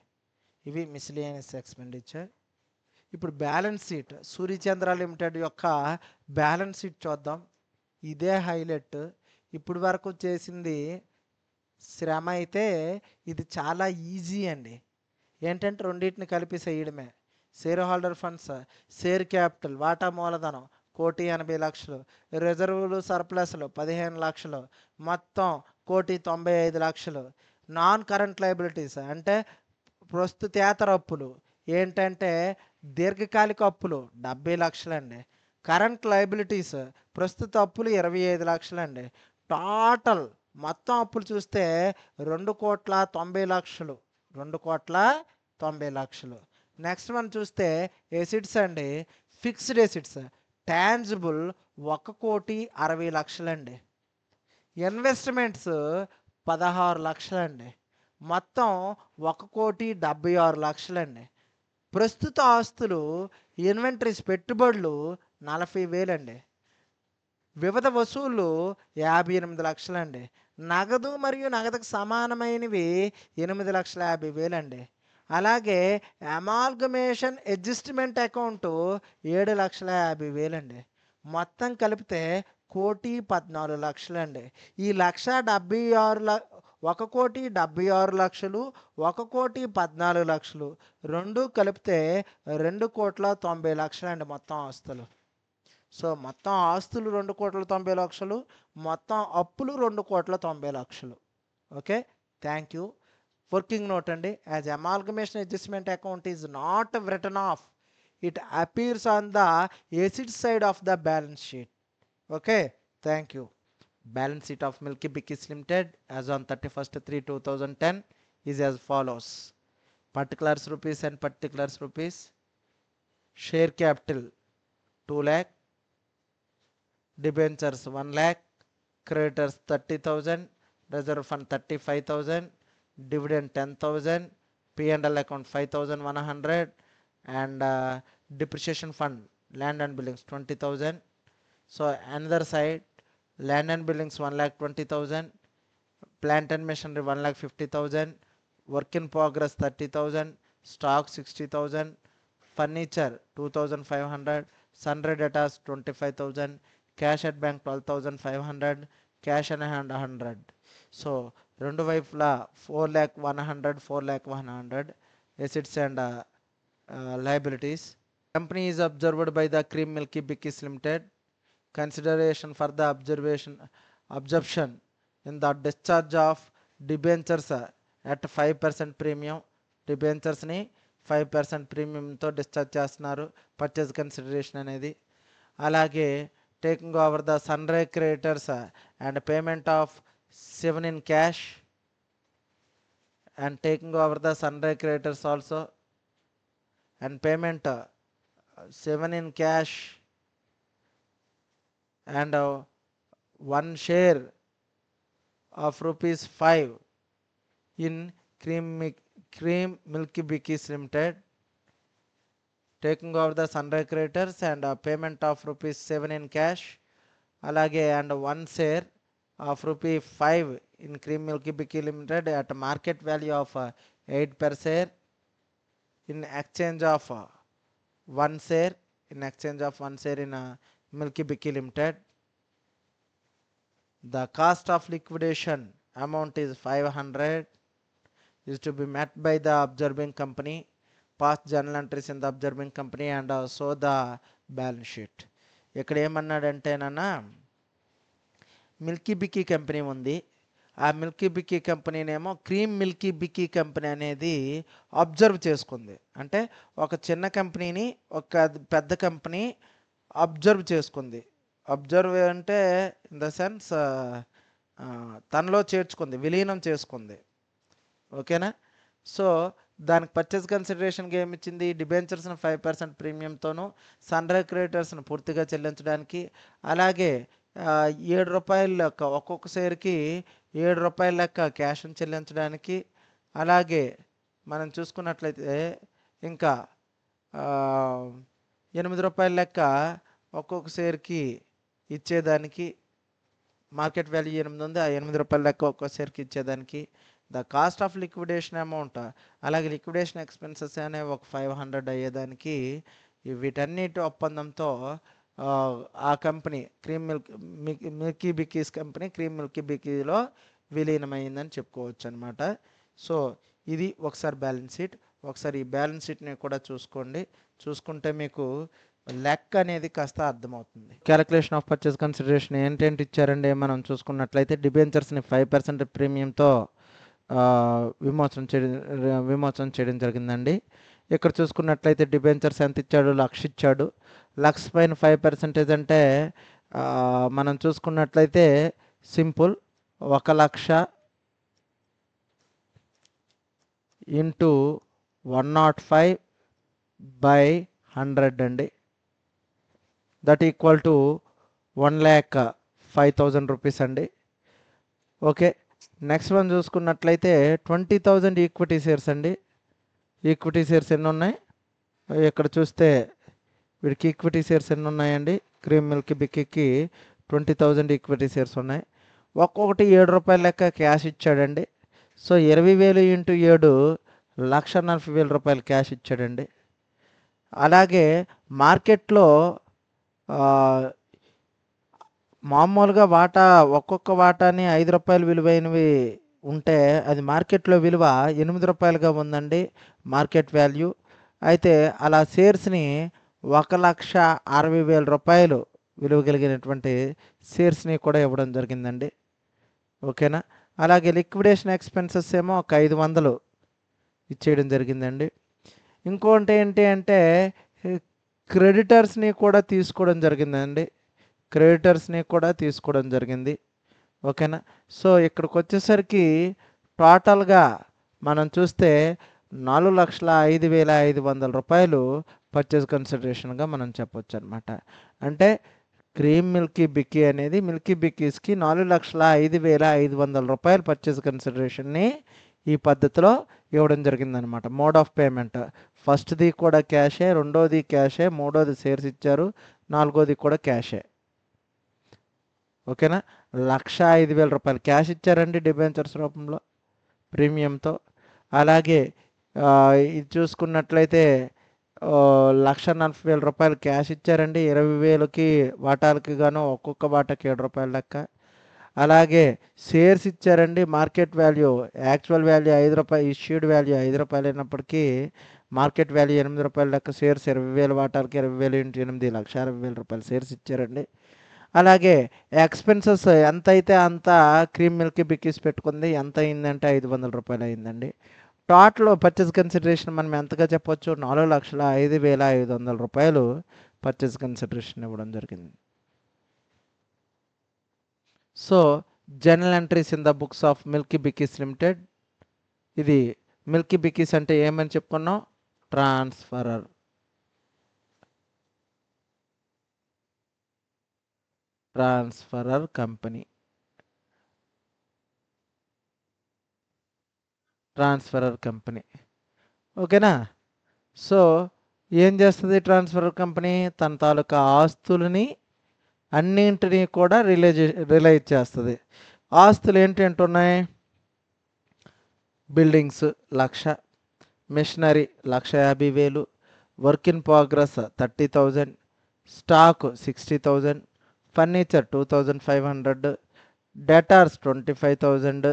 ఇవి మిస్లినియస్ ఎక్స్పెండిచర్. ఇప్పుడు బ్యాలెన్స్ షీట్ సూర్యచంద్ర లిమిటెడ్ యొక్క బ్యాలెన్స్ షీట్ చూద్దాం. ఇదే హైలైట్. ఇప్పుడు వరకు చేసింది శ్రమ అయితే ఇది చాలా ఈజీ అండి. ఏంటంటే రెండింటిని కలిపి చేయడమే. Share holder funds, share capital వాటా మూలధనం 1,80,00,000, రిజర్వులు సర్ప్లస్లు 15 లక్షలు, మొత్తం 1,95,00,000. నాన్ కరెంట్ లయబిలిటీస్ అంటే ప్రస్తుతేతర అప్పులు ఏంటంటే దీర్ఘకాలిక అప్పులు 70 లక్షలు అండి. కరెంట్ లయబిలిటీస్ ప్రస్తుత అప్పులు 25 లక్షలండి. టోటల్ మొత్తం అప్పులు చూస్తే 2,90,00,000. 2,90,00,000. నెక్స్ట్ మనం చూస్తే ఎసిడ్స్ అండి. ఫిక్స్డ్ ఎసిడ్స్ టాంజిబుల్ 1,60,00,000 అండి. ఇన్వెస్ట్మెంట్స్ 16 లక్షలండి. మొత్తం 1,76,00,000 అండి. ప్రస్తుత ఆస్తులు ఇన్వెంటరీస్ పెట్టుబడులు 40,000 అండి. వివిధ వసూళ్ళు 58 లక్షలండి. నగదు మరియు నగదుకు సమానమైనవి 8,50,000 అండి. అలాగే అమాల్గమేషన్ అడ్జస్ట్మెంట్ అకౌంట్ 7,50,000 అండి. మొత్తం కలిపితే 1,14,00,000 అండి. ఈ 1,76,00,000 1,14,00,000 రెండు కలిపితే 2,90,00,000 అండి మొత్తం ఆస్తులు. సో మొత్తం ఆస్తులు 2,90,00,000, మొత్తం అప్పులు 2,90,00,000. Okay, thank you. Working note అండి. As amalgamation adjustment account is not written off, it appears on the asset side of the balance sheet. Okay, thank you. Balance sheet of Milky Bikis Limited as on 31st/3/2010 is as follows. Particulars rupees and particulars rupees. Share capital 2 lakh, debentures 1 lakh, creditors 30,000, reserve fund 35,000, dividend 10,000, P&L account 5,100, and depreciation fund land and buildings 20,000. So another side, land and buildings 1,20,000, plant and machinery 1,50,000, work in progress 30,000, stock 60,000, furniture 2,500, sundry debtors 25,000, cash at bank 12,500, cash in hand 100. So రెండు వైపులా 4,100, 4,100 assets and liabilities. Company is observed by the Cream Milky Bikis Limited. Consideration for the absorption in the discharge of debentures at 5% premium. Debentures ni 5% premium తో discharge చేస్తున్నారు. Purchase consideration అనేది. అలాగే taking over the sundry creditors and payment of 7 in cash, and taking over the sundry creditors also and payment 7 in cash and 1 share of rupees 5 in Cream Milky Bikis Limited. Taking over the sundry creditors and payment of rupees 7 in cash, alage and 1 share of rupee 5 in Cream Milky Bikis Limited at market value of 8 per share in exchange of 1 share in Milky Bikis Limited. The cost of liquidation amount is 500, is to be met by the observing company. Past journal entries in the observing company and also the balance sheet. ఇక్కడ ఏమన్నాడంటేనన్నా Milky బిక్కీ company ఉంది. ఆ Milky బిక్కీ కంపెనీనేమో cream Milky బిక్కీ company అనేది observe చేసుకుంది. అంటే ఒక చిన్న కంపెనీని ఒక పెద్ద కంపెనీ అబ్జర్వ్ చేసుకుంది. అబ్జర్వ్ అంటే ఇన్ ద సెన్స్ తనలో చేర్చుకుంది, విలీనం చేసుకుంది. ఓకేనా? సో దానికి పర్చేజ్ కన్సిడరేషన్గా ఏమి ఇచ్చింది? డిబెంచర్స్ని 5% ప్రీమియంతోనూ, సన్డ్రీ క్రెడిటర్స్ని పూర్తిగా చెల్లించడానికి, అలాగే 7 రూపాయల లెక్క ఒక్కొక్క షేర్కి 7 రూపాయల లెక్క క్యాష్ని చెల్లించడానికి, అలాగే మనం చూసుకున్నట్లయితే ఇంకా 8 రూపాయల లెక్క ఒక్కొక్క షేర్కి ఇచ్చేదానికి, మార్కెట్ వాల్యూ 8 ఉంది, ఆ 8 రూపాయల లెక్క ఒక్కొక్క షేర్కి ఇచ్చేదానికి. The cost of liquidation amount, అలాగే లిక్విడేషన్ ఎక్స్పెన్సెస్ అనే ఒక 500 అయ్యేదానికి వీటన్నిటి ఒప్పందంతో ఆ కంపెనీ Milky Bikkies company cream Milky బిక్కీలో విలీనమైందని చెప్పుకోవచ్చు అనమాట. సో ఇది ఒకసారి బ్యాలెన్స్ షీట్. ఒకసారి ఈ బ్యాలెన్స్ షీట్ని కూడా చూసుకోండి. చూసుకుంటే మీకు లెక్క అనేది కాస్త అర్థమవుతుంది. క్యాలిక్యులేషన్ ఆఫ్ పర్చేస్ కన్సిడరేషన్ ఏంటంటే ఇచ్చారండి. మనం చూసుకున్నట్లయితే డిబెంచర్స్ని 5% ప్రీమియంతో విమోచన చేయడం జరిగిందండి. ఇక్కడ చూసుకున్నట్లయితే డిబెంచర్స్ ఎంత ఇచ్చాడు? 1,00,000 ఇచ్చాడు. లక్ష పైన 5% అంటే మనం చూసుకున్నట్లయితే సింపుల్ 1,00,000 ఇంటూ 105/100 అండి. దట్ ఈక్వల్ టు 1,05,000 రూపీస్ అండి. ఓకే, నెక్స్ట్ వన్ చూసుకున్నట్లయితే 20,000 ఈక్విటీ షేర్స్ అండి. ఈక్విటీ షేర్స్ ఎన్ని ఉన్నాయి ఇక్కడ చూస్తే వీడికి ఈక్విటీ షేర్స్ ఎన్ని ఉన్నాయండి? క్రీమ్ మిల్క్ బిక్కీకి 20,000 ఈక్విటీ షేర్స్ ఉన్నాయి. ఒక్కొక్కటి 7 రూపాయల లెక్క క్యాష్ ఇచ్చాడండి. సో 20,000 ఇంటూ 7 1,40,000 రూపాయలు క్యాష్ ఇచ్చాడండి. అలాగే మార్కెట్లో మామూలుగా వాటా ఒక్కొక్క వాటాని 5 రూపాయలు విలువైనవి ఉంటే అది మార్కెట్లో విలువ 8 రూపాయలుగా ఉందండి మార్కెట్ వాల్యూ. అయితే అలా షేర్స్ని 1,60,000 రూపాయలు విలువ కలిగినటువంటి షేర్స్ని కూడా ఇవ్వడం జరిగిందండి. ఓకేనా. అలాగే లిక్విడేషన్ ఎక్స్పెన్సెస్ ఏమో ఒక 500 ఇచ్చేయడం జరిగిందండి. ఇంకోటి ఏంటి అంటే క్రెడిటర్స్ని కూడా తీసుకోవడం జరిగిందండి. క్రెడిటర్స్ని కూడా తీసుకోవడం జరిగింది. ఓకేనా. సో ఇక్కడికి వచ్చేసరికి టోటల్గా మనం చూస్తే 4,05,500 రూపాయలు పర్చేజ్ కన్సిడరేషన్గా మనం చెప్పొచ్చు అనమాట. అంటే క్రీమ్ మిల్కీ బిక్కీ అనేది మిల్కీ బిక్కీస్కి 4,05,500 రూపాయలు పర్చేజ్ కన్సిడరేషన్ని ఈ పద్ధతిలో ఇవ్వడం జరిగిందనమాట. మోడ్ ఆఫ్ పేమెంట్ ఫస్ట్ది కూడా క్యాషే, రెండోది క్యాషే, మూడోది షేర్స్ ఇచ్చారు, నాలుగోది కూడా క్యాషే. ఓకేనా. 1,05,000 రూపాయలు క్యాష్ ఇచ్చారండి డిబెంచర్స్ రూపంలో ప్రీమియంతో. అలాగే ఇది చూసుకున్నట్లయితే 1,40,000 రూపాయలు క్యాష్ ఇచ్చారండి. 20,000కి వాటాలకి గాను ఒక్కొక్క వాటాకి 7 రూపాయల లెక్క. అలాగే షేర్స్ ఇచ్చారండి. మార్కెట్ వాల్యూ యాక్చువల్ వాల్యూ 5 రూపాయలు, ఇష్యూడ్ వాల్యూ 5 రూపాయలు అయినప్పటికీ మార్కెట్ వాల్యూ 8 రూపాయల లెక్క షేర్స్ 20,000 వాటాలకి 20,000 ఇంటూ 8 1,60,000 రూపాయలు షేర్స్ ఇచ్చారండి. అలాగే ఎక్స్పెన్సెస్ ఎంత అయితే అంత క్రీమ్ మిల్క్ బిక్కీస్ పెట్టుకుంది. ఎంత అయిందంటే 500 రూపాయలు అయిందండి. టోటల్ పర్చేజ్ కన్సిడరేషన్ మనం ఎంతగా చెప్పొచ్చు? 4,05,500 రూపాయలు పర్చేజ్ కన్సిడరేషన్ ఇవ్వడం జరిగింది. So journal entries in the books of Milky Bikkies limited. ఇది మిల్కీ బిక్కీస్ అంటే ఏమని చెప్పుకున్నాం? ట్రాన్స్ఫరర్. కంపెనీ. Transferor company. ఓకేనా. సో ఏం చేస్తుంది ట్రాన్స్ఫరర్ కంపెనీ? తన తాలూకా ఆస్తులని అన్నింటినీ కూడా రిలైజ్ చేస్తుంది. ఆస్తులు ఏంటంటే ఉన్నాయి? Buildings 1,00,000, machinery 1,50,000, work in progress 30,000, stock 60,000, furniture 2,500, debtors 25,000,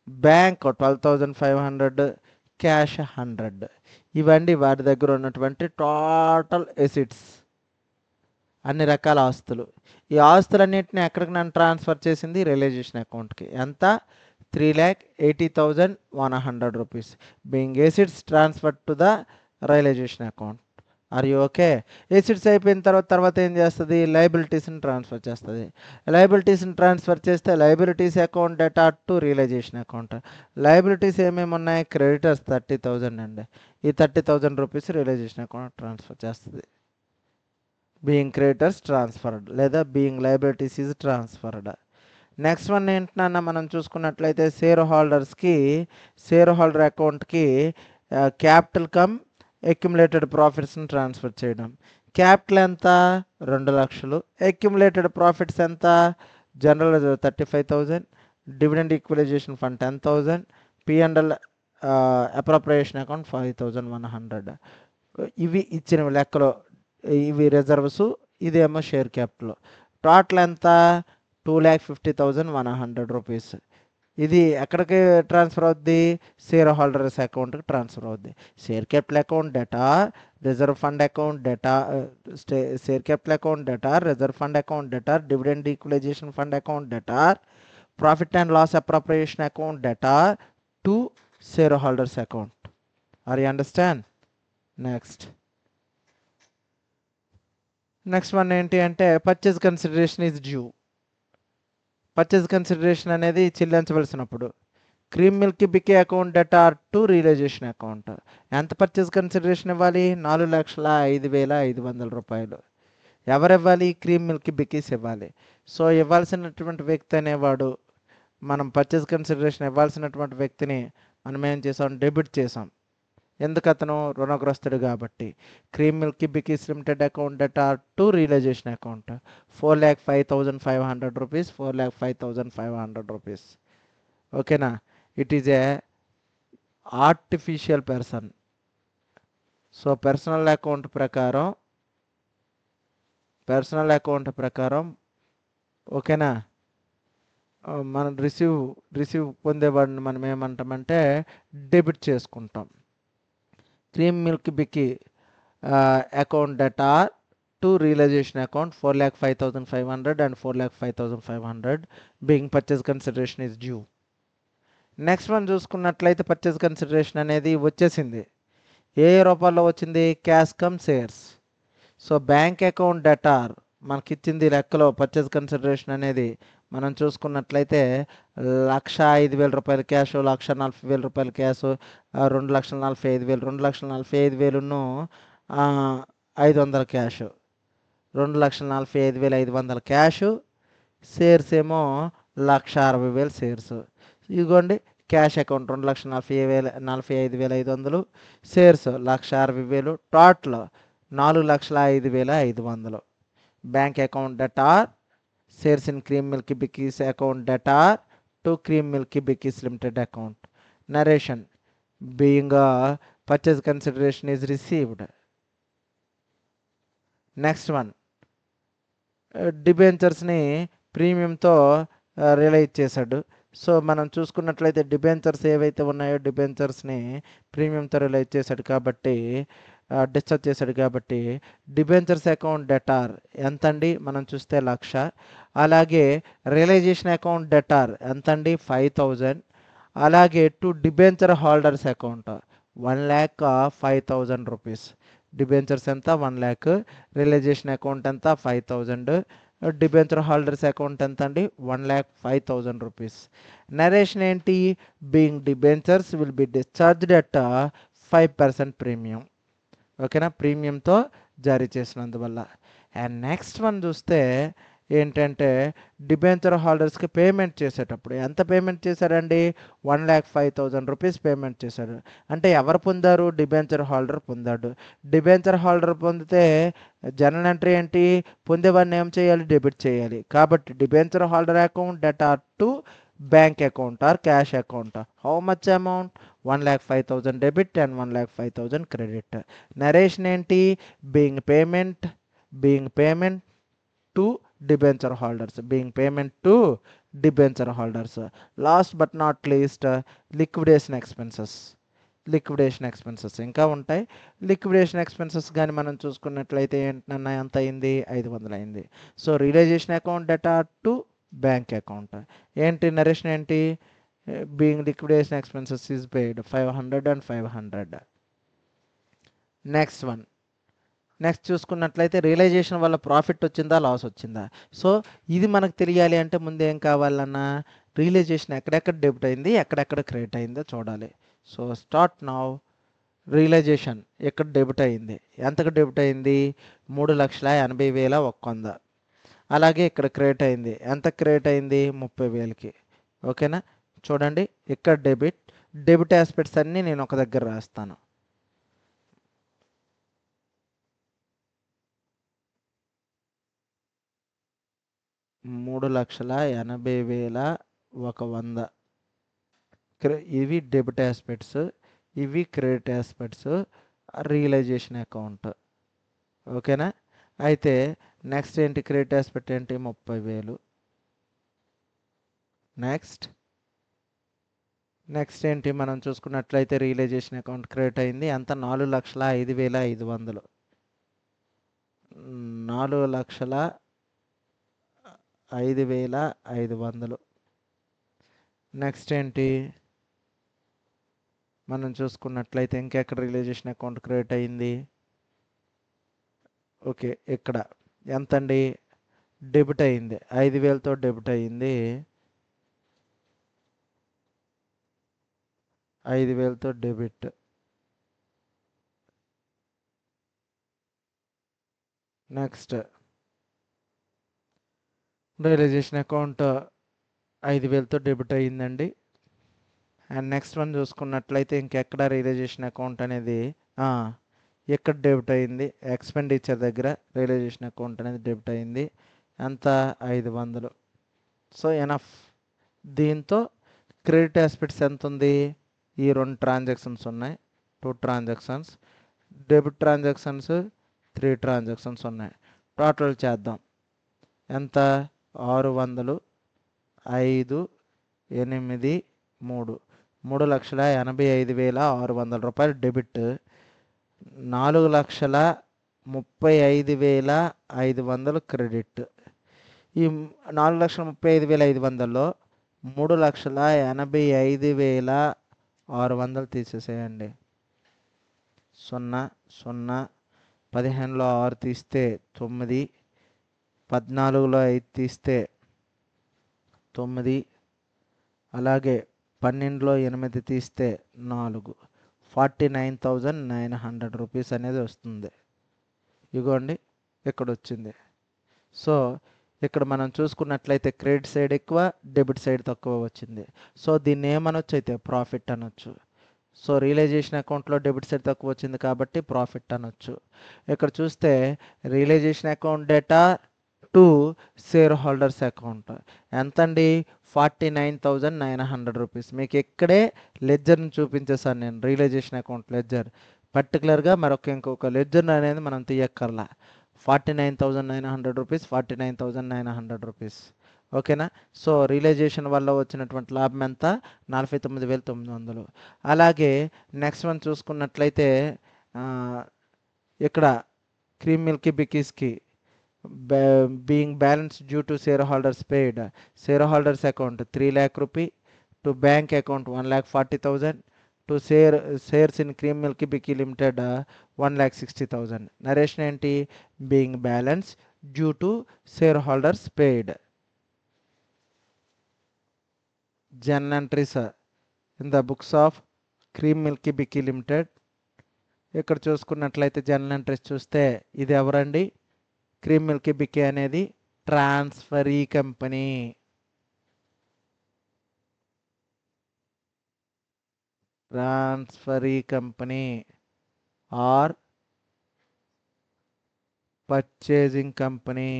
bank 12,500, cash 100. ఇవన్నీ వాటి దగ్గర ఉన్నటువంటి టోటల్ ఎసిట్స్, అన్ని రకాల ఆస్తులు. ఈ ఆస్తులన్నింటినీ ఎక్కడికి నన్ను ట్రాన్స్ఫర్ చేసింది? రియలైజేషన్ అకౌంట్కి. ఎంత? 3,80,100 rupees being assets transfer to the realization account. Are you okay? Assets అయిపోయిన తర్వాత ఏం చేస్తుంది? లయబిలిటీస్ని ట్రాన్స్ఫర్ చేస్తుంది. లయబిలిటీస్ని ట్రాన్స్ఫర్ చేస్తే liabilities account debtor to realisation account. Liabilities ఏమేమి ఉన్నాయి? క్రెడిటర్స్ 30,000 అండి. ఈ 30,000 రూపీస్ రియలైజేషన్ అకౌంట్ ట్రాన్స్ఫర్ చేస్తుంది. బీయింగ్ క్రెడిటర్స్ ట్రాన్స్ఫర్డ్ లేదా being liabilities is transferred. Next one ఏంటన్నా మనం చూసుకున్నట్లయితే షేర్ హోల్డర్ అకౌంట్కి క్యాపిటల్ కమ్ అక్యుములేటెడ్ ప్రాఫిట్స్ని ట్రాన్స్ఫర్ చేయడం. క్యాపిటల్ ఎంత? 2,00,000. అక్యుములేటెడ్ ప్రాఫిట్స్ ఎంత? General 35,000, dividend equalisation fund 10,000, P&L appropriation account 5,100. ఇవి ఇచ్చిన లెక్కలో ఇవి రిజర్వ్స్, ఇదేమో షేర్ క్యాపిటల్. టోటల్ ఎంత? 2,50,100 రూపీస్. ఇది ఎక్కడికి ట్రాన్స్ఫర్ అవుద్ది? షేర్ హోల్డర్స్ అకౌంట్కి ట్రాన్స్ఫర్ అవుద్ది. Share capital account debtor, reserve fund account debtor, share capital account debtor, reserve fund account debtor, dividend equalisation fund account debtor, profit and loss appropriation account debtor to share holders account. Are you understand? Next next one ఏంటి అంటే purchase consideration is due. Purchase consideration అనేది చెల్లించవలసినప్పుడు. Cream Milk Biki account debtor to realisation account. ఎంత purchase consideration ఇవ్వాలి? 4,05,500 రూపాయలు. ఎవరివ్వాలి? Cream Milk Bikis ఇవ్వాలి. So ఇవ్వాల్సినటువంటి వ్యక్తి అనేవాడు, మనం పర్చేజ్ కన్సిడరేషన్ ఇవ్వాల్సినటువంటి వ్యక్తిని మనం ఏం చేసాం? డెబిట్ చేసాం. ఎందుకు? అతను రుణగ్రస్తుడు కాబట్టి. Cream Milk Bikis Limited account debtor to realisation account 4,05,500 rupees, 4,05,500 rupees. ఓకేనా? It is a artificial person. So personal account ప్రకారం ఓకేనా, మనం రిసీవ్ పొందేవాడిని మనం ఏమంటామంటే డెబిట్ చేసుకుంటాం. Cream Milk Biki account debtor to realisation account 4,05,500 and 4,05,500 being purchase consideration is due. Next one చూసుకున్నట్లయితే purchase consideration అనేది వచ్చేసింది. ఏ రూపాల్లో వచ్చింది? Cash cum shares. So bank account debtor మనకిచ్చింది లెక్కలో పర్చేజ్ కన్సిడరేషన్ అనేది మనం చూసుకున్నట్లయితే 1,05,000 రూపాయల క్యాష్, 1,40,000 రూపాయల క్యాష్, 2,45,000, 2,45,000ను 500 క్యాష్, 2,45,500 క్యాష్. షేర్స్ ఏమో 1,60,000 షేర్స్. ఇదిగోండి cash account 2,45,500, shares 1,60,000, total 4,05,500. Bank account debtor shares in Cream Milk Bikis account debtor to Cream Milk Bikis Limited account. Narration being purchase consideration is received. Next one డిబెంచర్స్ని ప్రీమియంతో realise చేశాడు. So మనం చూసుకున్నట్లయితే debentures ఏవైతే ఉన్నాయో డిబెంచర్స్ని ప్రీమియంతో realise చేశాడు కాబట్టి, డిశ్చార్జ్ చేశాడు కాబట్టి డిబెంచర్స్ అకౌంట్ డెటార్ ఎంతండి? మనం చూస్తే 1,00,000. అలాగే రియలైజేషన్ అకౌంట్ డెటార్ ఎంతండి? 5,000. అలాగే to debenture holders account 1,05,000 rupees. Debentures ఎంత? 1,00,000. రియలైజేషన్ అకౌంట్ ఎంత? 5,000. డిబెంచర్ హోల్డర్స్ అకౌంట్ ఎంత అండి? 1,05,000 రూపీస్. నరేషన్ ఏంటి? Being debentures will be discharged at 5% premium. ఓకేనా? ప్రీమియంతో జారీ చేసినందువల్ల. అండ్ నెక్స్ట్ వన్ చూస్తే ఏంటంటే డిబెంచర్ హోల్డర్స్కి పేమెంట్ చేసేటప్పుడు ఎంత పేమెంట్ చేశారండి? 1,05,000 రూపీస్ పేమెంట్ చేశాడు. అంటే ఎవరు పొందారు? డిబెంచర్ హోల్డర్ పొందాడు. డిబెంచర్ హోల్డర్ పొందితే జనరల్ ఎంట్రీ ఏంటి? పొందేవాడిని ఏం చేయాలి? డెబిట్ చేయాలి. కాబట్టి debenture holder account debtor to bank account or cash account. How much amount? 1,05,000 debit and 1,05,000 credit. Narration ఏంటి? Being payment to debenture holders. Last but not least liquidation expenses ఇంకా ఉంటాయి. Liquidation expenses కానీ మనం చూసుకున్నట్లయితే ఏంటన్నా ఎంత అయింది? 500 అయింది. So realization account debtor to bank account ఏంటి? నరేషన్ ఏంటి? Being liquidation expenses is paid 500 and 500. Next చూసుకున్నట్లయితే రియలైజేషన్ వల్ల ప్రాఫిట్ వచ్చిందా, లాస్ వచ్చిందా? సో ఇది మనకు తెలియాలి అంటే ముందు ఏం కావాలన్నా రియలైజేషన్ ఎక్కడెక్కడ డెబిట్ అయింది, ఎక్కడెక్కడ క్రెడిట్ అయిందో చూడాలి. So start now. రియలైజేషన్ ఎక్కడ డెబిట్ అయింది? ఎంతకు డెబిట్ అయింది? 3,80,100. అలాగే ఇక్కడ క్రెడిట్ అయింది. ఎంత క్రెడిట్ అయింది? 30,000కి. ఓకేనా? చూడండి ఇక్కడ డెబిట్ ఆస్పెక్ట్స్ అన్నీ నేను ఒక దగ్గర రాస్తాను. $3,80,100 ఇవి డెబిట్ ఆస్పెక్ట్స్, ఇవి క్రెడిట్ ఆస్పెక్ట్స్, రియలైజేషన్ అకౌంట్. ఓకేనా? అయితే నెక్స్ట్ ఏంటి? క్రెడిట్ ఆస్పెక్ట్ ఏంటి? 30,000. నెక్స్ట్ ఏంటి? మనం చూసుకున్నట్లయితే రియలైజేషన్ అకౌంట్ క్రెడిట్ అయింది ఎంత? 4,05,500. 4,05,500. నెక్స్ట్ ఏంటి? మనం చూసుకున్నట్లయితే ఇంకెక్కడ రియలైజేషన్ అకౌంట్ క్రియేట్ అయింది? ఓకే, ఇక్కడ ఎంతండి? డెబిట్ అయింది, 5,000తో డెబిట్ అయింది, 5,000తో డెబిట్. నెక్స్ట్ రియలైజేషన్ అకౌంట్ 5,000తో డెబిట్ అయ్యిందండి. అండ్ నెక్స్ట్ వన్ చూసుకున్నట్లయితే ఇంకెక్కడ రియలైజేషన్ అకౌంట్ అనేది ఎక్కడ డెబిట్ అయింది? ఎక్స్పెండిచర్ దగ్గర రియలైజేషన్ అకౌంట్ అనేది డెబిట్ అయింది. ఎంత? 500. So enough. దీంతో క్రెడిట్ ఆస్పెక్ట్స్ ఎంత ఉంది? ఈ 2 ట్రాన్సాక్షన్స్ ఉన్నాయి, 2 ట్రాన్సాక్షన్స్. డెబిట్ ట్రాన్సాక్షన్స్ 3 ట్రాన్సాక్షన్స్ ఉన్నాయి. టోటల్ చేద్దాం. ఎంత? 600, 5, 8, 3, 3,85,600 రూపాయలు డెబిట్, 4,35,500 క్రెడిట్. ఈ 4,35,500లో 3,85,600 తీసేసేయండి. 0, 0, 15లో 6 తీస్తే 9, 14లో 5 తీస్తే 9, అలాగే 12లో 8 తీస్తే 4, 49,900 రూపీస్ అనేది వస్తుంది. ఇగోండి ఇక్కడ వచ్చింది. సో ఇక్కడ మనం చూసుకున్నట్లయితే క్రెడిట్ సైడ్ ఎక్కువ, డెబిట్ సైడ్ తక్కువ వచ్చింది. సో దీన్ని ఏమనొచ్చు అయితే? ప్రాఫిట్ అనొచ్చు. సో రియలైజేషన్ అకౌంట్లో డెబిట్ సైడ్ తక్కువ వచ్చింది కాబట్టి ప్రాఫిట్ అనొచ్చు. ఇక్కడ చూస్తే realization account debtor to share holders account ఎంతండి? 49,900 రూపీస్. మీకు ఇక్కడే లెడ్జర్ని చూపించేసాను నేను, రియలైజేషన్ అకౌంట్ లెడ్జర్. పర్టికులర్గా ఇంకొక లెడ్జర్ అనేది మనం తీయక్కర్లా. 49,900 రూపీస్, 49,900 రూపీస్. ఓకేనా? సో రియలైజేషన్ వల్ల వచ్చినటువంటి లాభం ఎంత? 49,900. అలాగే నెక్స్ట్ వన్ చూసుకున్నట్లయితే ఇక్కడ క్రీమ్ మిల్కీ బికీస్కి being balance due to share holders paid. Share holders account 3 lakh rupee, to bank account 1,40,000, to shares in Cream Milky Biki Limited 1,60,000. Narration ఏంటి? Being balance due to share holders paid. Journal entries in the books of Cream Milky Biki Limited. ఇక్కడ చూసుకున్నట్లయితే journal entries చూస్తే ఇది ఎవరండి? Cream Milky Biki అనేది transferee company. Transferee company or purchasing company.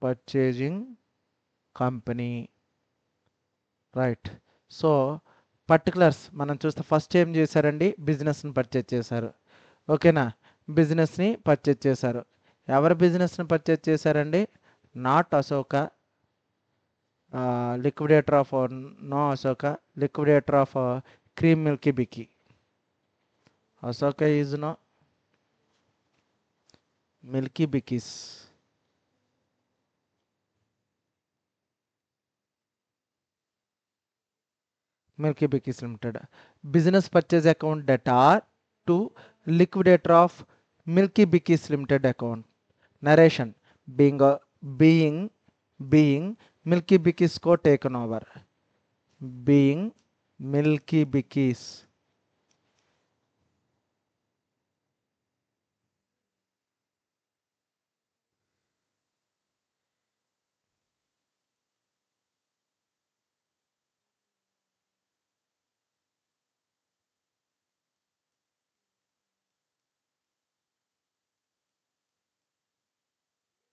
Purchasing company. Right. So particulars మనం చూస్తే first ఏం చేశారండి? బిజినెస్ని పర్చేజ్ చేశారు. ఓకేనా? బిజినెస్ని పర్చేజ్ చేశారు. ఎవరు బిజినెస్ని పర్చేజ్ చేశారండి? Not Ashoka, liquidator of no Ashoka, liquidator of Cream Milky Biki. Ashoka is no, Milky Bikis. Milky Bikis Limited. Business purchase account debtor to liquidator of Milky Bikis Limited account. Narration being Milky Bikis co taken over. Being Milky Bikis.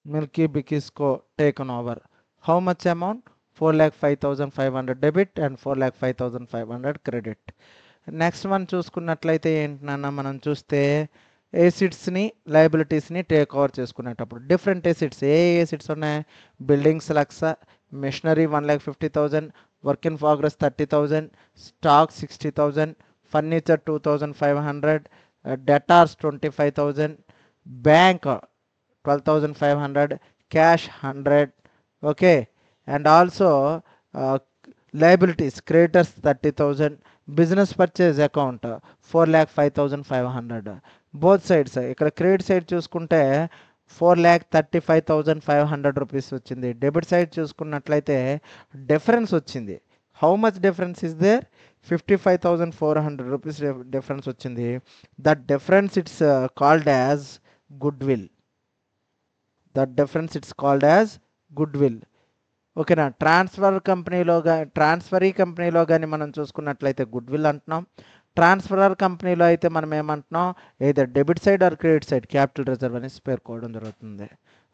Milky Bikis co taken over. How much amount? 4,05,500 debit and 4,05,500 credit. Next one చూసుకున్నట్లయితే ఏంటన్నా మనం చూస్తే ఏసిడ్స్ని లయబిలిటీస్ని take over చేసుకునేటప్పుడు different assets. ఏ assets ఉన్నాయి? Buildings 1,00,000, machinery 1,50,000, work in progress 30,000, stock 60,000, furniture 2,500, debtors 25,000, bank 12,500, cash 100. Okay, and also liabilities, creditors 30,000, business purchase account 4,05,500. Both sides ఇక్కడ క్రెడిట్ సైడ్ చూసుకుంటే 4,35,500 రూపీస్ వచ్చింది. డెబిట్ సైడ్ చూసుకున్నట్లయితే డిఫరెన్స్ వచ్చింది. How much difference is there? 55,400 rupees difference వచ్చింది. That difference it's called as good will. ఓకేనా. Transferee కంపెనీలో కానీ మనం చూసుకున్నట్లయితే గుడ్ విల్ అంటున్నాం. ట్రాన్స్ఫరర్ కంపెనీలో అయితే మనం ఏమంటున్నాం, ఏదో debit side or credit side capital reserve అనేసి పేర్కోవడం జరుగుతుంది.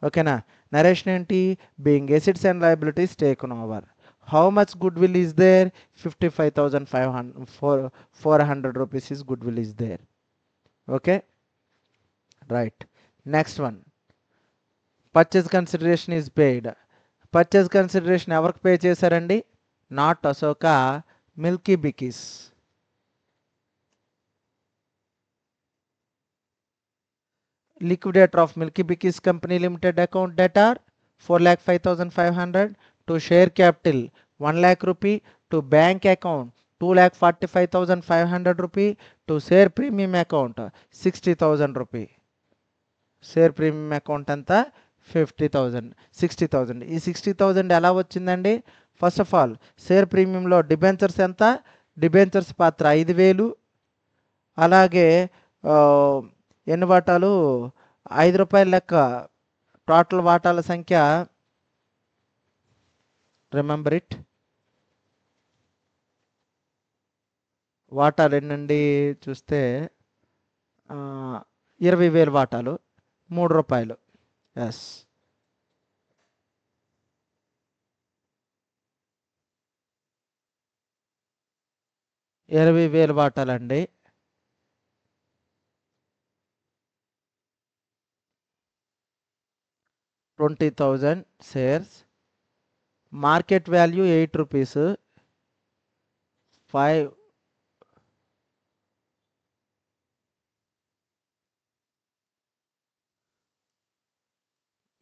ఓకేనా. నరేషన్ ఏంటి? Being assets and liabilities taken over. How much goodwill is there? 55,400 rupees is goodwill is there. Okay, right. Next one, purchase consideration is paid. Purchase consideration ఎవరికి pay చేశారండి? Not Ashoka, Milky Bikis. Liquidator of Milky Bikis Company Limited account debtor 4,05,500. To share capital 1 lakh rupee. To bank account 2,45,500 rupee. To share premium account 60,000 rupee. Share premium account అంతా 50,000, 60,000. ఈ 60,000 ఎలా వచ్చిందండి? First of all share ప్రీమియంలో debentures ఎంత? Debentures పాత్ర 5,000. అలాగే ఎన్ని వాటాలు? 5 రూపాయల లెక్క. టోటల్ వాటాల సంఖ్య, రిమెంబర్ ఇట్, వాటాలు ఎన్నండి చూస్తే 20,000 వాటాలు, 3 రూపాయలు. ఎస్, ఇరవై వేల వాటాలండి. $20,000 shares. Market value 8 rupees. 5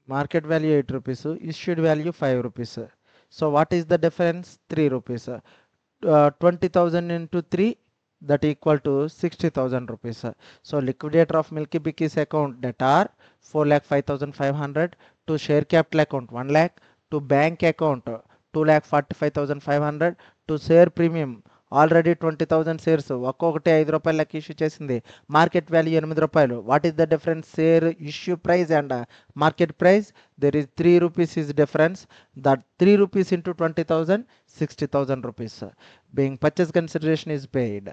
market value 8 rupees, issued value 5 rupees. So what is the difference? 3 rupees. 20,000 into 3, that equal to 60,000 rupees. So liquidator of Milky Bikis account debtor 4,05,500. To share capital account 1 lakh. To bank account 2,45,500. To share premium already 20,000 shares, ఒక్కొక్కటి 5 రూపాయల లెక్క issue చేసింది. Market value 8 రూపాయలు. What is the difference? Share issue price and market price. There is 3 rupees is difference. That 3 rupees into 20,000, 60,000 rupees. Being purchase consideration is paid.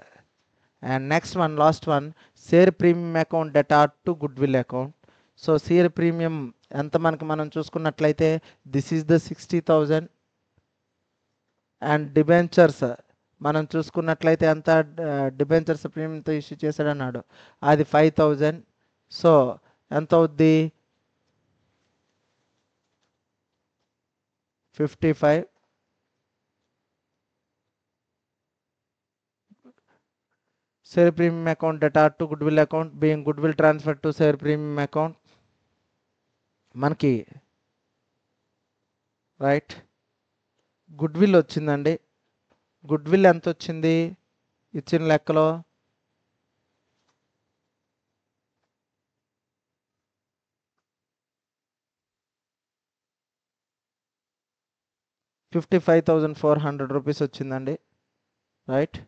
And next one, last one, share premium account debtor to good will account. So share premium ఎంత మనం చూసుకున్నట్లయితే this is the 60,000. And debentures మనం చూసుకున్నట్లయితే అంత debentures ప్రీమియంతో issue చేశాడన్నాడు, అది 5,000. So ఎంత అవుద్ది? 55. Share premium account debtor to good will account. Being good will transfer to share premium account. మనకి రైట్ గుడ్ విల్ వచ్చిందండి. గుడ్ విల్ ఎంత వచ్చింది ఇచ్చిన లెక్కలో? 55,400 రూపీస్ వచ్చిందండి. రైట్.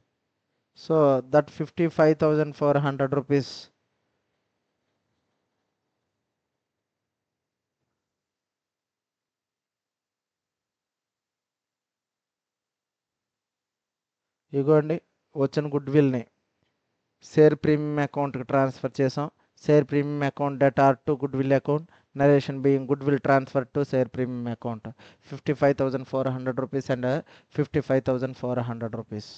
సో దట్ 55,400 రూపీస్ ఇగోండి వచ్చిన గుడ్ విల్ని షేర్ ప్రీమియం అకౌంట్కి ట్రాన్స్ఫర్ చేసాం. Share premium account debtor to good will account. Narration being good will transfer to share premium account. 55,400 rupees and 55,400 rupees.